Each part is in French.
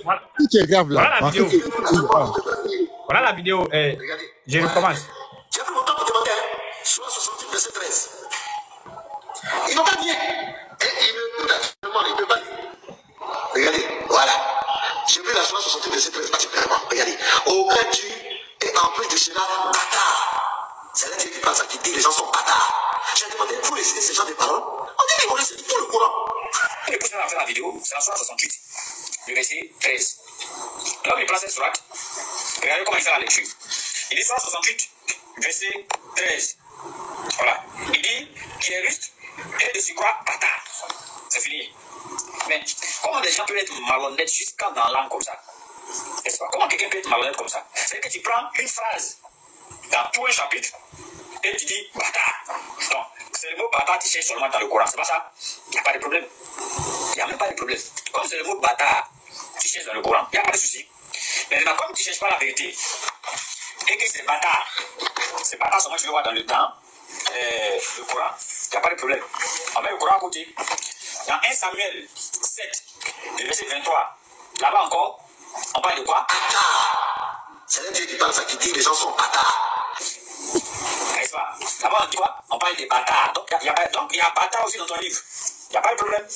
Voilà. Qui est grave là. Voilà la vidéo. Voilà la vidéo. Je recommence. J'ai pris mon temps pour demander. Soit 68, verset 13. Ils n'ont pas bien. Et ils me actuellement, ils ne peuvent pas lire. Regardez, voilà. J'ai pris la Sourate 68, verset 13 particulièrement. Regardez. Aucun tu est en plus de cela bâtard. C'est l'un qui parle ça, qui dit les gens sont bâtards. J'ai demandé pour réciter ces gens des paroles. On dit qu'ils vont réciter tout le courant. Et pour ça, on va faire la vidéo, c'est la Sourate 68, le verset 13. Là où il prend cette Sourate, regardez comment il fait la lecture. Il dit Sourate 68, verset 13. Voilà. Il dit qu'il est juste et de surcroît bâtard. C'est fini. Mais comment les gens peuvent être malhonnêtes jusqu'à dans l'âme comme ça? N'est-ce pas? Comment quelqu'un peut être malhonnête comme ça? C'est que tu prends une phrase dans tout un chapitre et tu dis bâtard. Non, c'est le mot bâtard qui cherche seulement dans le Coran, c'est pas ça? Il n'y a pas de problème. Il n'y a même pas de problème. Comme c'est le mot bâtard tu cherches dans le Coran, il n'y a pas de souci. Mais maintenant, comme tu ne cherches pas la vérité et que c'est bâtard seulement tu le vois dans le temps, le Coran, il n'y a pas de problème. On met le Coran à côté. Dans 1 Samuel 7, le verset 23, là-bas encore, on parle de quoi? Bâtard. C'est l'un Dieu qui parle ça, qui dit les gens sont bâtards. N'est-ce pas? Là-bas, on dit quoi? On parle des bâtards. Donc, il y a bâtard aussi dans ton livre. Il n'y a pas de problème.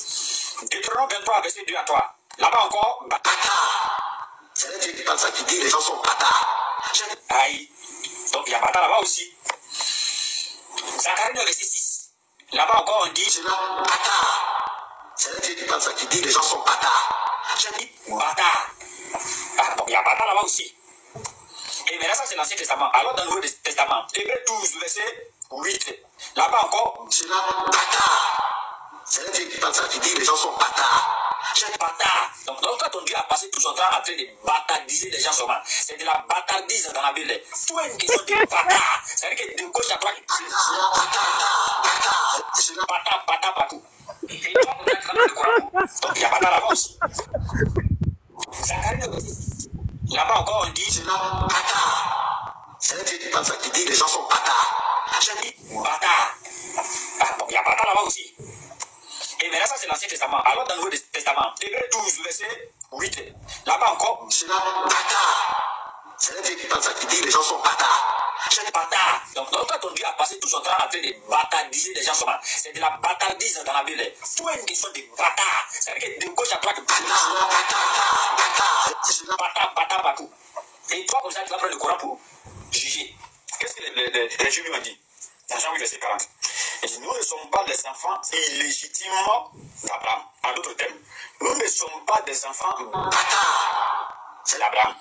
Deutéronome 23, verset 2 à 3. Là-bas encore, bâtard. C'est l'un Dieu qui parle ça, qui dit les gens sont bâtards. Aïe. Donc, il y a bâtard là-bas aussi. Zacharie 9, verset 6. Là-bas encore, on dit cela bâtard. C'est l'un Dieu qui parle ça, qui dit les gens sont bâtards. J'ai dit bâtard. Ah, donc il y a bâtard là-bas aussi. Et maintenant, ça, c'est l'Ancien Testament. Alors, dans le Nouveau Testament, Hébreux 12, verset 8. Là-bas encore, cela bâtard. C'est l'un Dieu qui parle ça, qui dit les gens sont bâtards. J'ai dit bâtard. Donc, quand ton Dieu a passé tout son temps à train de bâtardiser les gens seulement, c'est de la bâtardise dans la Bible. Tout est une question de bâtard. C'est-à-dire que de gauche à droite, bâtard partout. Et toi, on est en train de Coran. Donc, il y a bâtard là-bas aussi. Zacharie 9, verset 6. Là-bas encore, on dit cela bâtard. C'est l'un Dieu qui parle ça, qui dit les gens sont bâtards. J'ai dit bâtard. Ah, donc il y a bâtard là-bas aussi. Et maintenant, ça, c'est l'Ancien Testament. Alors, dans le Nouveau Testament, Hébreux 12, verset 8. Là-bas encore, cela bâtard. C'est l'un Dieu qui parle ça, qui dit les gens sont bâtards. J'ai dit bâtard. Donc, quand ton Dieu a passé tout son temps à train de bâtardiser les gens seulement, c'est de la bâtardise dans la Bible. Tout est une question de bâtard. C'est-à-dire que de gauche à droite, bâtard partout. Et toi, comme ça, tu vas prendre le Coran pour juger. Qu'est-ce que les régime lui m'a dit? Dans Jean 8, verset 40. Et nous ne sommes pas des enfants illégitimement d'Abraham. En d'autres termes, nous ne sommes pas des enfants bâtards. C'est l'Abraham.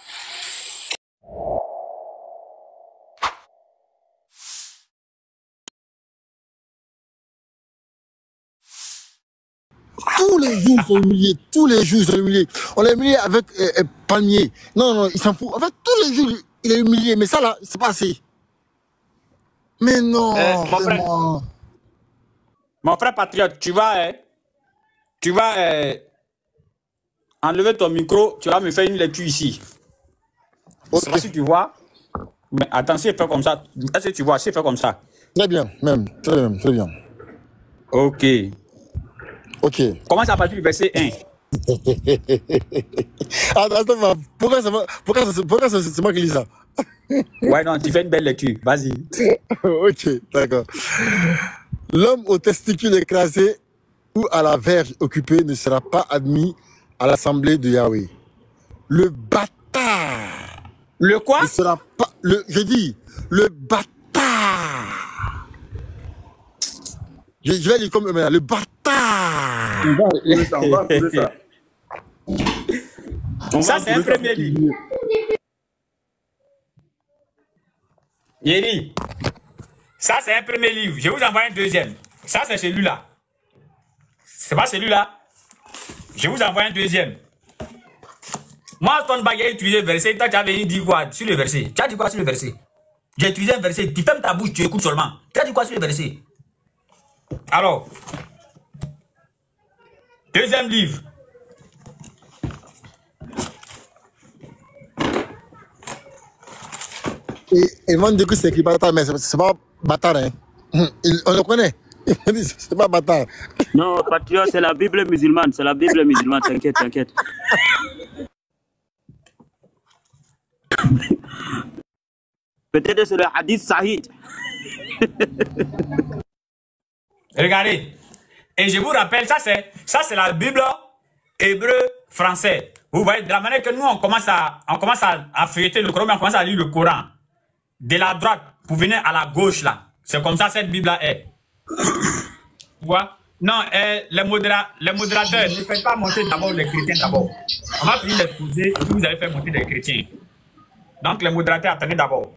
Tous les jours, ils sont humiliés. Tous les jours, ils sont humiliés. On l'a humilié avec Palmier. Non, non, il s'en fout. En fait, tous les jours, il est humilié. Mais ça, là, c'est pas assez. Mais non, Mon frère patriote, tu vas enlever ton micro, tu vas me faire une lecture ici. Ok. C'est pas si tu vois. Mais attention, fais comme ça. Est-ce que tu vois, c'est fait comme ça. Très bien, même. Très bien, très bien. Ok. Ok. Commence à partir du verset 1. Attends, pourquoi c'est moi qui lis ça? Ouais, non, tu fais une belle lecture. Vas-y. Ok, d'accord. L'homme aux testicules écrasés ou à la verge occupée ne sera pas admis à l'assemblée de Yahweh. Le bâtard. Le quoi? Ne sera pas. Je dis, le bâtard. Je vais dire comme eux maintenant, le bâtard. On va trouver ça. Ça, c'est un premier livre. Yéri, ça, c'est un premier livre. Je vous envoie un deuxième. Ça, c'est celui-là. C'est pas celui-là. Je vous envoie un deuxième. Moi, ton bagage a utilisé le verset. Toi, tu as venu dire quoi sur le verset? Tu as dit quoi sur le verset? J'ai utilisé un verset. Tu fermes ta bouche, tu écoutes seulement. Tu as dit quoi sur le verset? Alors, deuxième livre. Et Van de c'est écrit bâtard, mais c'est pas bâtard, hein. On le connaît. C'est pas bâtard. Non, patriote, c'est la Bible musulmane. C'est la Bible musulmane, t'inquiète, t'inquiète. Peut-être c'est le hadith Sahih. Regardez. Et je vous rappelle, ça c'est la Bible hébreu français. Vous voyez, de la manière que nous, on commence à feuilleter le Coran, on commence à lire le Coran. De la droite pour venir à la gauche, là. C'est comme ça cette Bible-là est. Tu vois? Non, les modérateurs, ne faites pas monter d'abord les chrétiens d'abord. On va finir l'exposer et puis vous allez faire monter les chrétiens. Donc les modérateurs, attendez d'abord.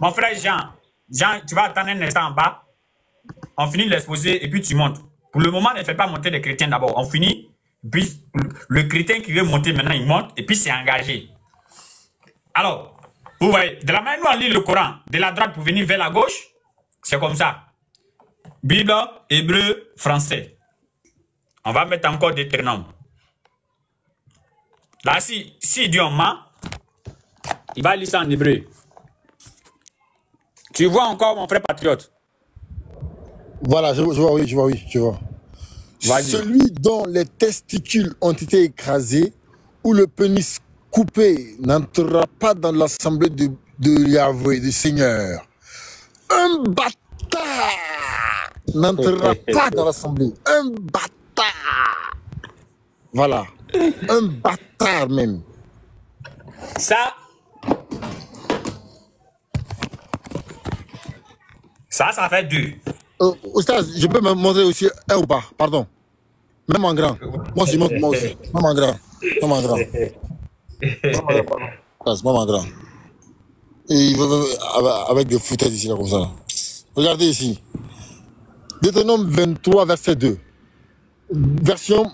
Mon frère Jean, tu vas attendre un instant en bas. On finit l'exposer et puis tu montes. Pour le moment, ne faites pas monter les chrétiens d'abord. On finit, puis le chrétien qui veut monter maintenant, il monte et puis c'est engagé. Alors, vous voyez, de la manière dont on lit le Coran, de la droite pour venir vers la gauche, c'est comme ça. Bible, hébreu, français. On va mettre encore Deutéronome. Là, si Dieu en ment, il va lire ça en hébreu. Tu vois encore, mon frère patriote? Voilà, je vois. Celui dont les testicules ont été écrasés ou le pénis coupé n'entrera pas dans l'assemblée de Yahweh, du Seigneur. Un bâtard n'entrera pas dans l'assemblée. Un bâtard. Voilà. Un bâtard même. Ça fait 2. Oustaz, je peux me montrer aussi un ou pas? Pardon. Même en grand. Moi aussi, moi aussi. Même en grand. Même en grand. Même en grand. Et avec des foutaises ici, là, comme ça. Regardez ici. Deutéronome 23, verset 2. Version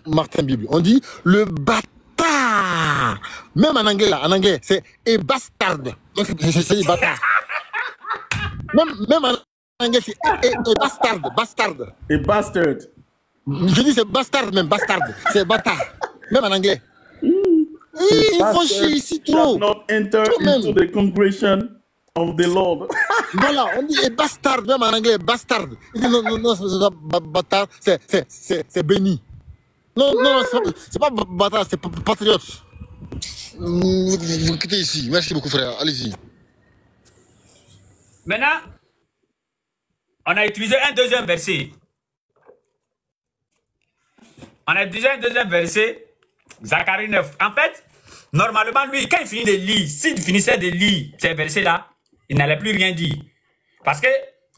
Martin Bible. On dit le bâtard. Même en anglais, là, c'est et bastard. Donc, c'est bâtard. Même en anglais, c'est et bastard. Et bastard. Je dis c'est bastard même, bastard. C'est bâtard. Même en anglais. Ils font chier ici trop. Not enter into the congregation of the Lord. Voilà, on dit et bastard, même en anglais, bastard. Non, c'est pas bâtard, c'est béni. Non, c'est pas bâtard, c'est patriote. Vous quittez ici. Merci beaucoup, frère. Allez-y. Maintenant, on a utilisé un deuxième verset. Zacharie 9. En fait, normalement, lui, quand il finit de lire, s'il finissait de lire ces versets-là, il n'allait plus rien dire. Parce que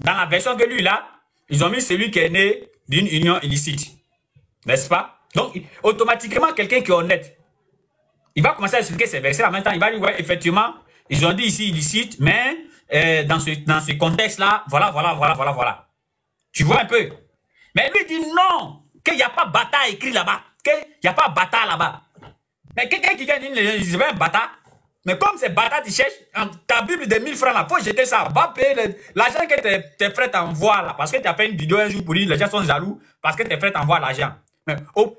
dans la version que lui, là, ils ont mis celui qui est né d'une union illicite. N'est-ce pas? Donc, automatiquement, quelqu'un qui est honnête, il va commencer à expliquer ces versets-là. En même temps, il va dire, ouais, effectivement, ils ont dit ici illicite, mais dans ce contexte-là, voilà. Tu vois un peu? Mais lui dit non, qu'il n'y a pas bâtard écrit là-bas. Qu'il n'y a pas bâtard là-bas. Mais quelqu'un qui gagne, il dit un bâtard. Mais comme c'est bâtard, tu cherches, ta Bible de 1000 francs là, faut jeter ça. Va payer l'argent que tes frères t'envoient là. Parce que tu as fait une vidéo un jour pour dire les gens sont jaloux parce que tes frères t'envoient l'argent. Mais au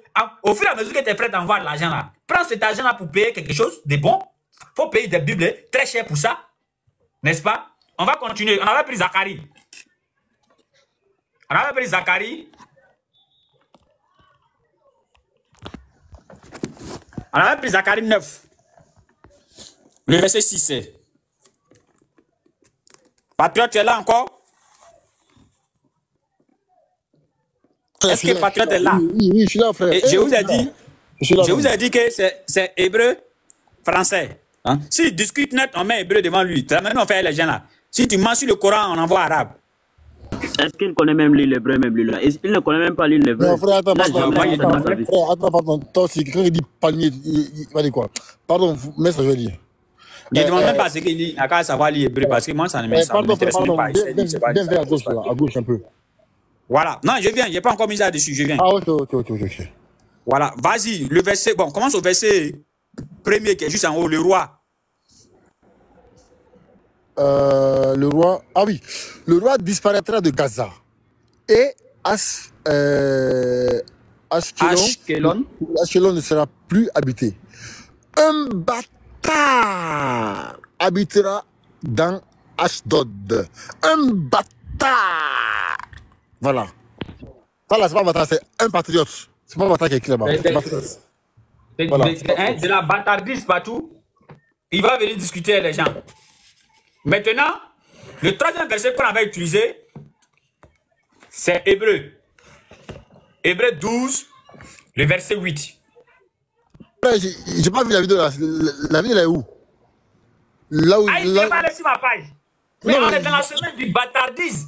fur et à mesure que tes frères t'envoient l'argent là, prends cet argent là pour payer quelque chose de bon. Faut payer des Bibles très chères pour ça. N'est-ce pas? On va continuer. On avait pris Zacharie. On avait pris Zacharie 9. Le verset 6. Patriote, tu es là encore? Est-ce que Patriote est là? Oui, je suis là, frère. Et je vous ai dit que c'est hébreu français. Hein? S'il discute net, on met hébreu devant lui. Maintenant, on fait les gens là. Si tu mentionnes le Coran, on envoie arabe. Est-ce qu'il connaît même lire l'hébreu, même lui là? Il ne connaît même pas lire l'hébreu. Non, frère, attends, pardon. Toi aussi, quand il dit palmier, il va dire quoi? Pardon, mais ça je veux dire. Je ne demande même pas ce qu'il dit, à quoi savoir lire hébreu, parce que moi, ça ne m'intéresse pas. Viens vers à gauche un peu. Voilà. Non, je viens, je n'ai pas encore mis ça dessus, je viens. Ah, ok. Voilà, vas-y, le verset, bon, commence au verset premier qui est juste en haut, le roi. Le roi, ah oui, le roi disparaîtra de Gaza et Ashkelon ne sera plus habité. Un bâtard habitera dans Ashdod. Un bâtard. Voilà. Voilà, c'est pas un bâtard, c'est un patriote. C'est pas un bâtard qui est écrit là-bas. De la bâtardise partout, il va venir discuter avec les gens. Maintenant, le troisième verset qu'on avait utilisé, c'est Hébreu. Hébreu 12, le verset 8. J'ai pas vu la vidéo là. La vidéo elle est où? Là où. Ah, il n'est pas allé sur ma page. Mais Non, on mais- est dans la semaine du bâtardise.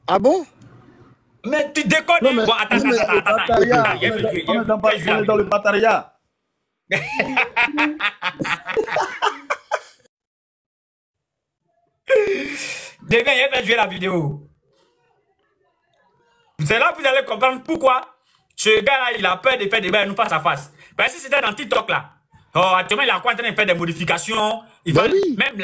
Ah bon? Mais tu déconnes. Non, mais- Bon, attends. On est dans le bataria. Demain, il va jouer la vidéo. C'est là que vous allez comprendre pourquoi ce gars-là, il a peur de faire des bails nous face à face. Parce que si c'était dans TikTok là, actuellement, il est encore en train de faire des modifications. Il va, oui. même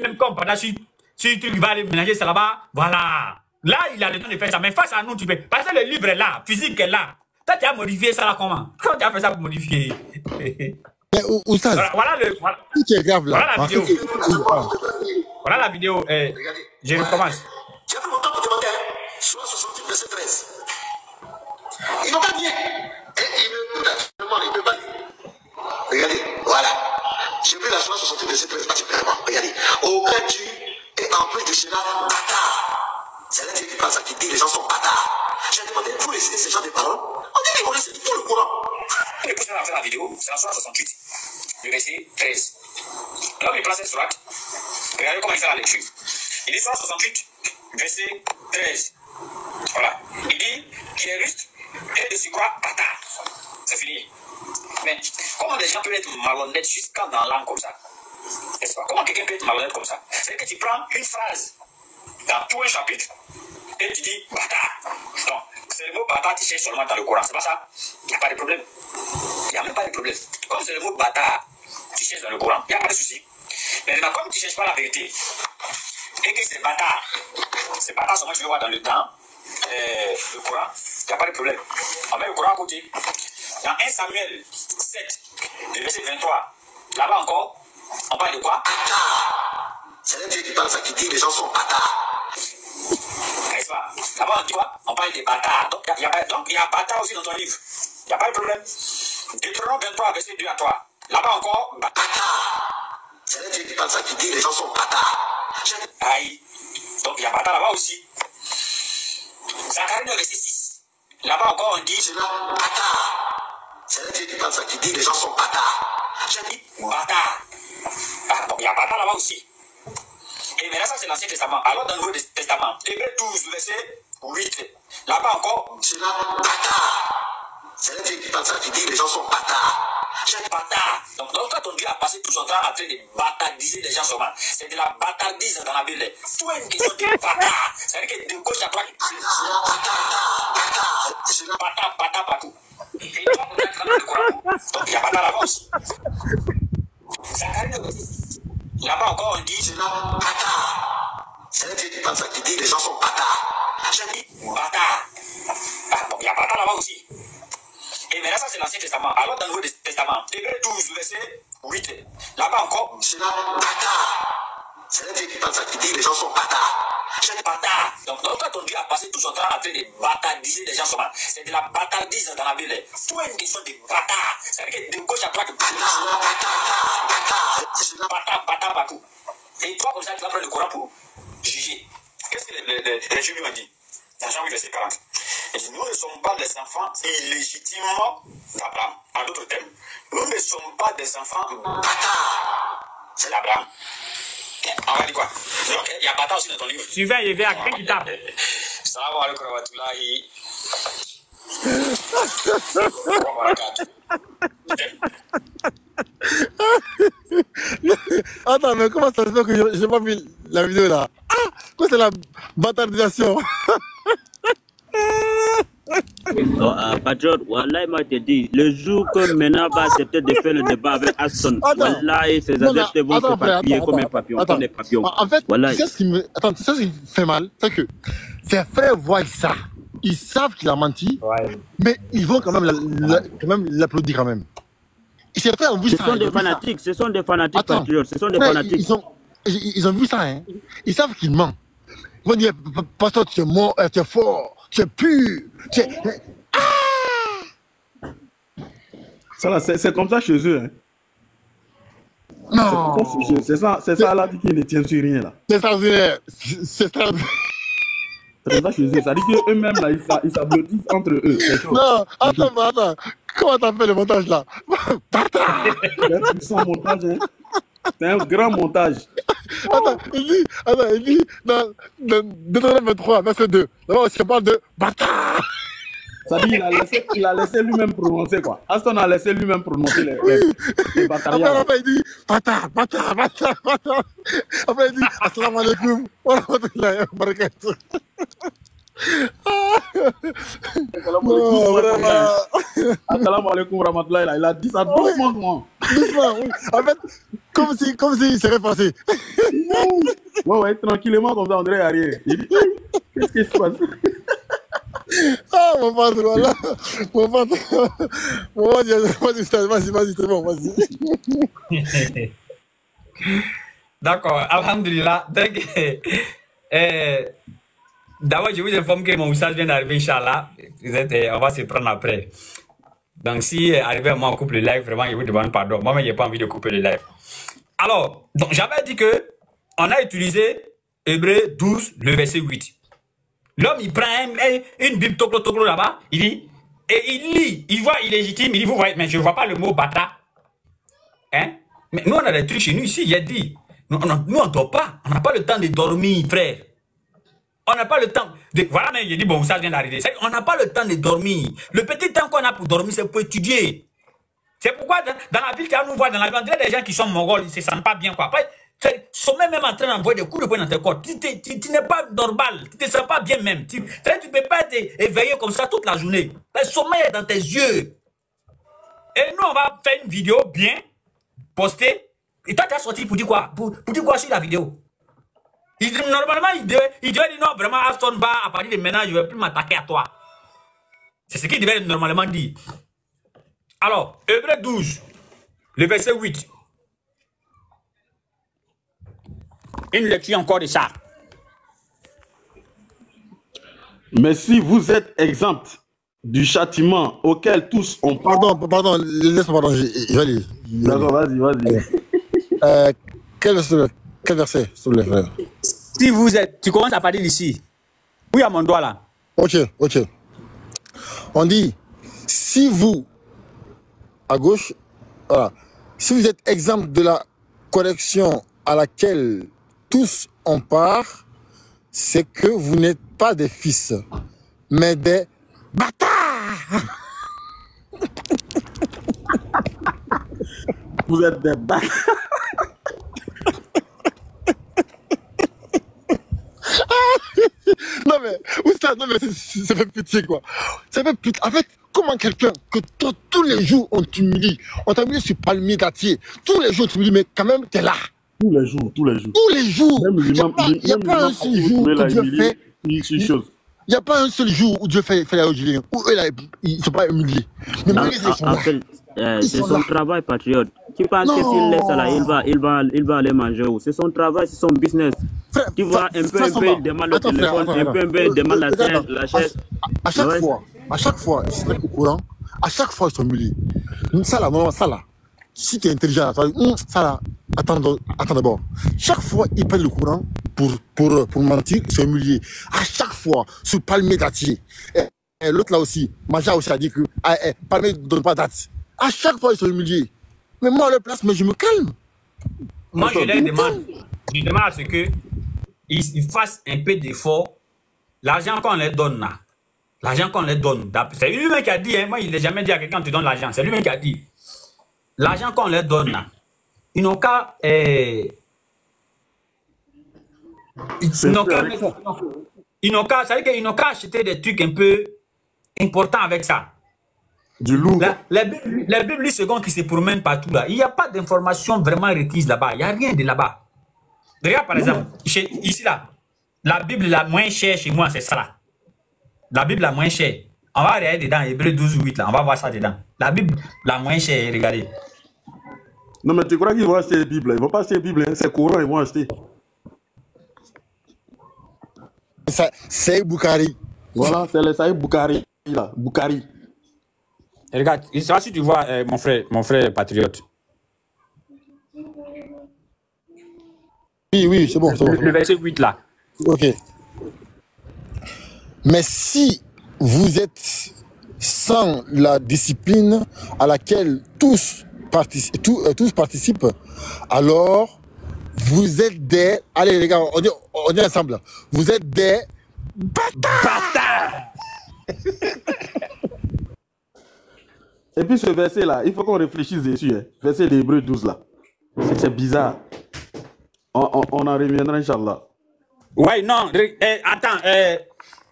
même comme pendant si il va aller ménager ça là-bas, voilà. Là, il a le temps de faire ça. Mais face à nous, tu peux. Parce que le livre est là, physique est là. Toi, tu as modifié ça là comment? Comment tu as fait ça pour modifier? Mais Oustaz, Voilà ce qui est grave là. Voilà la en vidéo. fait, voilà la vidéo. Regardez. Je recommence. J'ai pris mon temps pour demander, hein. Soit 68, verset 13. Ils n'ont pas bien. Et il me actuellement, il ne peut pas lire. Regardez, voilà. J'ai pris la Sourate 68, verset 13, particulièrement. Regardez. Aucun tu est en plus de cela, bâtard. C'est là qui parle ça, qui dit les gens sont bâtards. J'ai demandé pour réciter ces gens des paroles. On dit qu'ils vont réciter tout le courant. Les prochaines à faire la vidéo, c'est la Sourate 68, le verset 13. Là où il prend cette Sourate, regardez comment il fait la lecture. Il dit Sourate 68, verset 13. Voilà. Il dit qu'il est juste et de surcroît bâtard. C'est fini. Mais comment les gens peuvent être malhonnêtes jusqu'à dans l'âme comme ça? N'est-ce pas? Comment quelqu'un peut être malhonnête comme ça? C'est que tu prends une phrase dans tout un chapitre et tu dis bâtard. Donc, c'est le mot bâtard tu cherches seulement dans le Coran, c'est pas ça? Il n'y a pas de problème. Il n'y a même pas de problème. Comme c'est le mot bâtard tu cherches dans le Coran, il n'y a pas de souci. Mais maintenant, comme tu ne cherches pas la vérité et que c'est bâtard seulement tu le vois dans le temps, le Coran, il n'y a pas de problème. On met le Coran à côté. Dans 1 Samuel 7, le verset 23, là-bas encore, on parle de quoi? Bâtard. C'est là Dieu qui parle ça, qui dit les gens sont bâtards. N'est-ce pas? Là-bas, on dit quoi? On parle des bâtards. Donc, il y a bâtard aussi dans ton livre. Il n'y a pas de problème. Deutéronome 23, verset 2 à 3. Là-bas encore, Bâtard. C'est là Dieu qui parle ça, qui dit les gens sont bâtards. aïe. Donc, il y a bâtard là-bas aussi. Zacharie 9, verset 6. Là-bas encore, on dit C'est là, bâtard. C'est là Dieu qui parle ça, qui dit les gens sont bâtards. j'ai dit bâtard. Ah, donc, il y a bâtard là-bas aussi. Et maintenant, ça, c'est l'Ancien Testament. Alors, dans le Nouveau Testament, Hébreu 12, verset 8. Là-bas encore, C'est là, bâtard. C'est là Dieu qui parle ça, qui dit les gens sont bâtards. j'ai dit bâtard. Donc, quand on dit a passé tout son temps en train de bâtardiser les gens seulement, c'est de la bâtardise dans la Bible. Tout est une question de bâtard. C'est-à-dire que de gauche à droite, C'est là, bâtard partout. Et toi, on est en train de le Coran. Donc, il y a bâtard là-bas aussi. Zacharie 9, verset 6. Là-bas encore, on dit c'est là, bâtard. C'est là Dieu qui parle ça, qui dit les gens sont bâtards. j'ai dit bâtard. Ah, donc, il y a bâtard là-bas aussi. Et maintenant, ça, c'est l'Ancien Testament. Alors, dans le Nouveau Testament, Hébreu 12, verset 8. Là-bas encore, C'est là, bâtard. C'est là Dieu qui parle ça, qui dit les gens sont bâtards. j'ai dit bâtard. Donc, quand on dit a passé tout son temps en train de bâtardiser les gens seulement, c'est de la bâtardise dans la Bible. Tout est une question de bâtard. C'est-à-dire que de gauche à droite, bâtard partout. Et toi, comme ça, tu vas prendre le Coran pour juger. Qu'est-ce que les Juifs m'ont dit? Dans Jean 8, verset 40. Il dit, nous ne sommes pas des enfants illégitimement d'Abraham. En d'autres termes, nous ne sommes pas des enfants Bâtard. c'est d'Abraham. On va dire quoi? Donc, il y a bâtard aussi dans ton livre. Suivant, il y a quelqu'un qui tape. Salam alaikum wa rahmatullahi wa barakatuh. Attends, mais comment ça se fait que j'ai pas vu la vidéo là? Ah, quoi c'est la bâtardisation? Patriot, Wallah, moi te dis, le jour que Mena va accepter de faire le débat avec Aston, Wallah, ses adeptes vont se papiller comme un papillon, comme des papillons. En fait, Wallah. c'est ce qui me... Attends, c'est ça qui me fait mal, c'est que ses frères voient ça. Ils savent qu'il a menti, mais ils vont quand même l'applaudir quand même. Et ses frères ont vu Ce ça. sont des fanatiques, ce sont des fanatiques, Attends, patriotes, ce sont des frère, fanatiques. ils ont vu ça, hein. Ils savent qu'il ment. Ils vont dire, pasteur, tu es mort, tu es fort, tu es pur, tu es... Ça là, c'est comme ça chez eux. Hein. Non. C'est ça là qui ne tient sur rien là. C'est extraordinaire. C'est extraordinaire. C'est ça chez eux. Ça dit qu'eux-mêmes là, ils s'applaudissent entre eux. Non, attends. Comment t'as fait le montage là? Bâtard! C'est un puissant montage, hein. C'est un grand montage. Attends, il dit dans Deutéronome 23, verset 2. D'abord, il se parle de bâtard. Ça dit il a laissé lui-même prononcer quoi. Aston a laissé lui-même prononcer les bataillons. Après, il dit bâtard. Après, il dit assalamu alaikum wa rahmatullahi wa barakatuh. Non, vraiment. Assalamu alaikum wa rahmatullahi. Il a dit ça doucement. Doucement, oui. En fait, comme si il serait passé. Ouais, tranquillement comme ça, on dirait rien. Il dit, qu'est-ce qui se passe? Ah, mon pote, voilà. Mon pote. Vas-y, c'est bon, vas-y. D'accord, alhamdulillah. Donc, d'abord, je vous informe que mon message vient d'arriver, Inch'Allah. On va se prendre après. Donc, si arrivé à moi, on coupe le live, vraiment, je vous demande pardon. Moi-même, je n'ai pas envie de couper le live. Alors, j'avais dit que on a utilisé Hébreux 12, le verset 8. L'homme, il prend une Bible toclo là-bas, il dit, et il lit, il voit illégitime, il dit, vous voyez, mais je ne vois pas le mot bâtard. Hein? Mais nous, on a des trucs chez nous ici, il a dit, nous, on ne dort pas, on n'a pas le temps de dormir, frère. On n'a pas le temps de... Voilà, mais j'ai dit, bon, ça vient d'arriver. On n'a pas le temps de dormir. Le petit temps qu'on a pour dormir, c'est pour étudier. C'est pourquoi, dans la ville, quand on nous voit dans la ville, on dirait des gens qui sont mongols, ils ne se sentent pas bien, quoi. Après, ils sont même en train d'envoyer des coups de poing dans tes corps. Tu n'es pas normal, tu ne te sens pas bien même. Tu ne peux pas être éveillé comme ça toute la journée. Le sommeil est dans tes yeux. Et nous, on va faire une vidéo bien, poster. Et toi, tu as sorti pour dire quoi? Pour dire quoi sur la vidéo? Normalement, il devait dire non, vraiment, Aston va, à partir de maintenant, je ne vais plus m'attaquer à toi. C'est ce qu'il devait normalement dire. Alors, Hébreux 12, le verset 8. Une lecture encore de ça. Mais si vous êtes exempt du châtiment auquel tous ont... Pardon, laisse-moi, je vais lire. D'accord, vas-y. Quel verset, s'il vous plaît, frère? Si vous êtes... Tu commences à parler d'ici. Où il y a mon doigt là? Ok. On dit, si vous, à gauche, voilà, si vous êtes exempt de la correction à laquelle tous ont part, c'est que vous n'êtes pas des fils, mais des bâtards. Vous êtes des bâtards. Non mais ça fait pitié quoi. Ça fait pitié. En fait, comment quelqu'un que tous les jours on t'humilie, on t'a mis sur palmier dattier, tous les jours on t'humilie, mais quand même t'es là. Tous les jours. Il n'y a pas un seul jour où Dieu fait. Il n'y a pas un seul jour où Dieu fait la Julien, où eux là, ils ne sont pas humiliés. Mais en fait, c'est son travail, patriote. Tu penses que s'il laisse ça là, il va aller manger où? C'est son travail, c'est son business. Frère, tu vois, un peu, il demande le téléphone, un peu, il demande la chaise. À chaque fois, ils sont au courant, à chaque fois, ils sont humiliés. Ça là, si tu es intelligent, ça là, attends d'abord. Chaque fois, ils prennent le courant pour mentir, ils sont humiliés. À chaque fois, sur palmier dattier. Et l'autre là aussi, Maja aussi a dit que palmier ne donne pas date. À chaque fois, ils sont humiliés. Mais moi, à leur place, mais je me calme. Moi, je leur demande à ce qu'ils fassent un peu d'effort. L'argent qu'on leur donne là, c'est lui-même qui a dit, hein, moi, il n'a jamais dit à quelqu'un, tu donnes l'argent. C'est lui-même qui a dit. L'argent qu'on leur donne là, ils n'ont qu'à... Ils n'ont qu'à acheter des trucs un peu importants avec ça. Du lourd. Les Bibles secondes qui se promènent partout là, il n'y a pas d'informations vraiment requises là-bas. Il n'y a rien de là-bas. Regarde par exemple, ici là, la Bible la moins chère chez moi, c'est ça là. La Bible la moins chère. On va regarder dedans, Hébreux 12 ou 8 là, on va voir ça dedans. La Bible la moins chère, regardez. Non mais tu crois qu'ils vont acheter les Bibles? Ils ne vont pas acheter les Bibles, hein. C'est courant, ils vont acheter. C'est Boukari. Voilà, c'est le Saïd Boukari là, Boukari. Et regarde, si tu vois mon frère patriote. Oui, c'est bon. Le verset 8 là. Ok. Mais si vous êtes sans la discipline à laquelle tous participent, alors vous êtes des... Allez les gars, on dit ensemble. Vous êtes des... Bâtards. Et puis ce verset là, il faut qu'on réfléchisse dessus. Hein. Verset d'Hébreux 12 là. C'est bizarre. On en reviendra, Inch'Allah. Ouais, non, attends,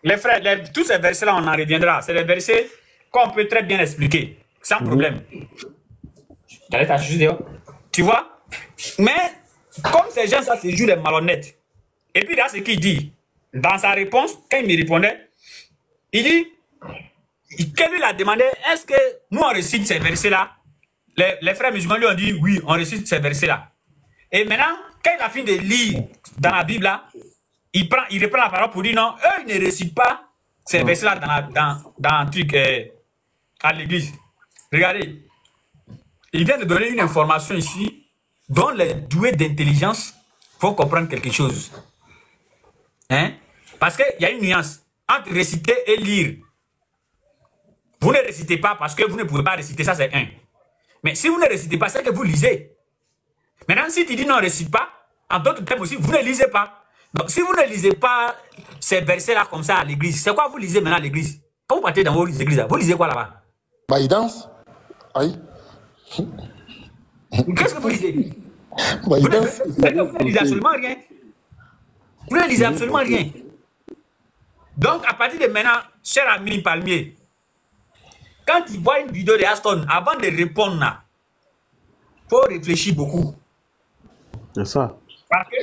les frères, tous ces versets-là, on en reviendra. C'est des versets qu'on peut très bien expliquer, sans problème. Tu vois? Mais, comme ces gens, ça se joue les malhonnêtes. Et puis là, ce qu'il dit, dans sa réponse, quand il me répondait, il dit, quand lui a demandé, est-ce que nous, on récite ces versets-là? Les frères musulmans lui ont dit, oui, on récite ces versets-là. Et maintenant, quand il a fini de lire dans la Bible, là, il reprend la parole pour dire non, eux, ils ne récitent pas ces versets-là dans un truc à l'église. Regardez, il vient de donner une information ici dont les doués d'intelligence vont comprendre quelque chose. Hein? Parce qu'il y a une nuance entre réciter et lire. Vous ne récitez pas parce que vous ne pouvez pas réciter, ça c'est un. Mais si vous ne récitez pas, c'est que vous lisez. Maintenant, si tu dis non, récite pas, en d'autres termes aussi, vous ne lisez pas. Donc, si vous ne lisez pas ces versets-là comme ça à l'église, c'est quoi vous lisez maintenant à l'église? Quand vous partez dans vos églises, vous lisez quoi là-bas? Bah, il danse. Aïe. Qu'est-ce que vous lisez? Bah, il danse. Vous ne lisez absolument rien. Vous ne lisez absolument rien. Donc, à partir de maintenant, cher ami Palmier, quand il voit une vidéo de Aston, avant de répondre, il faut réfléchir beaucoup. C'est ça. Parce que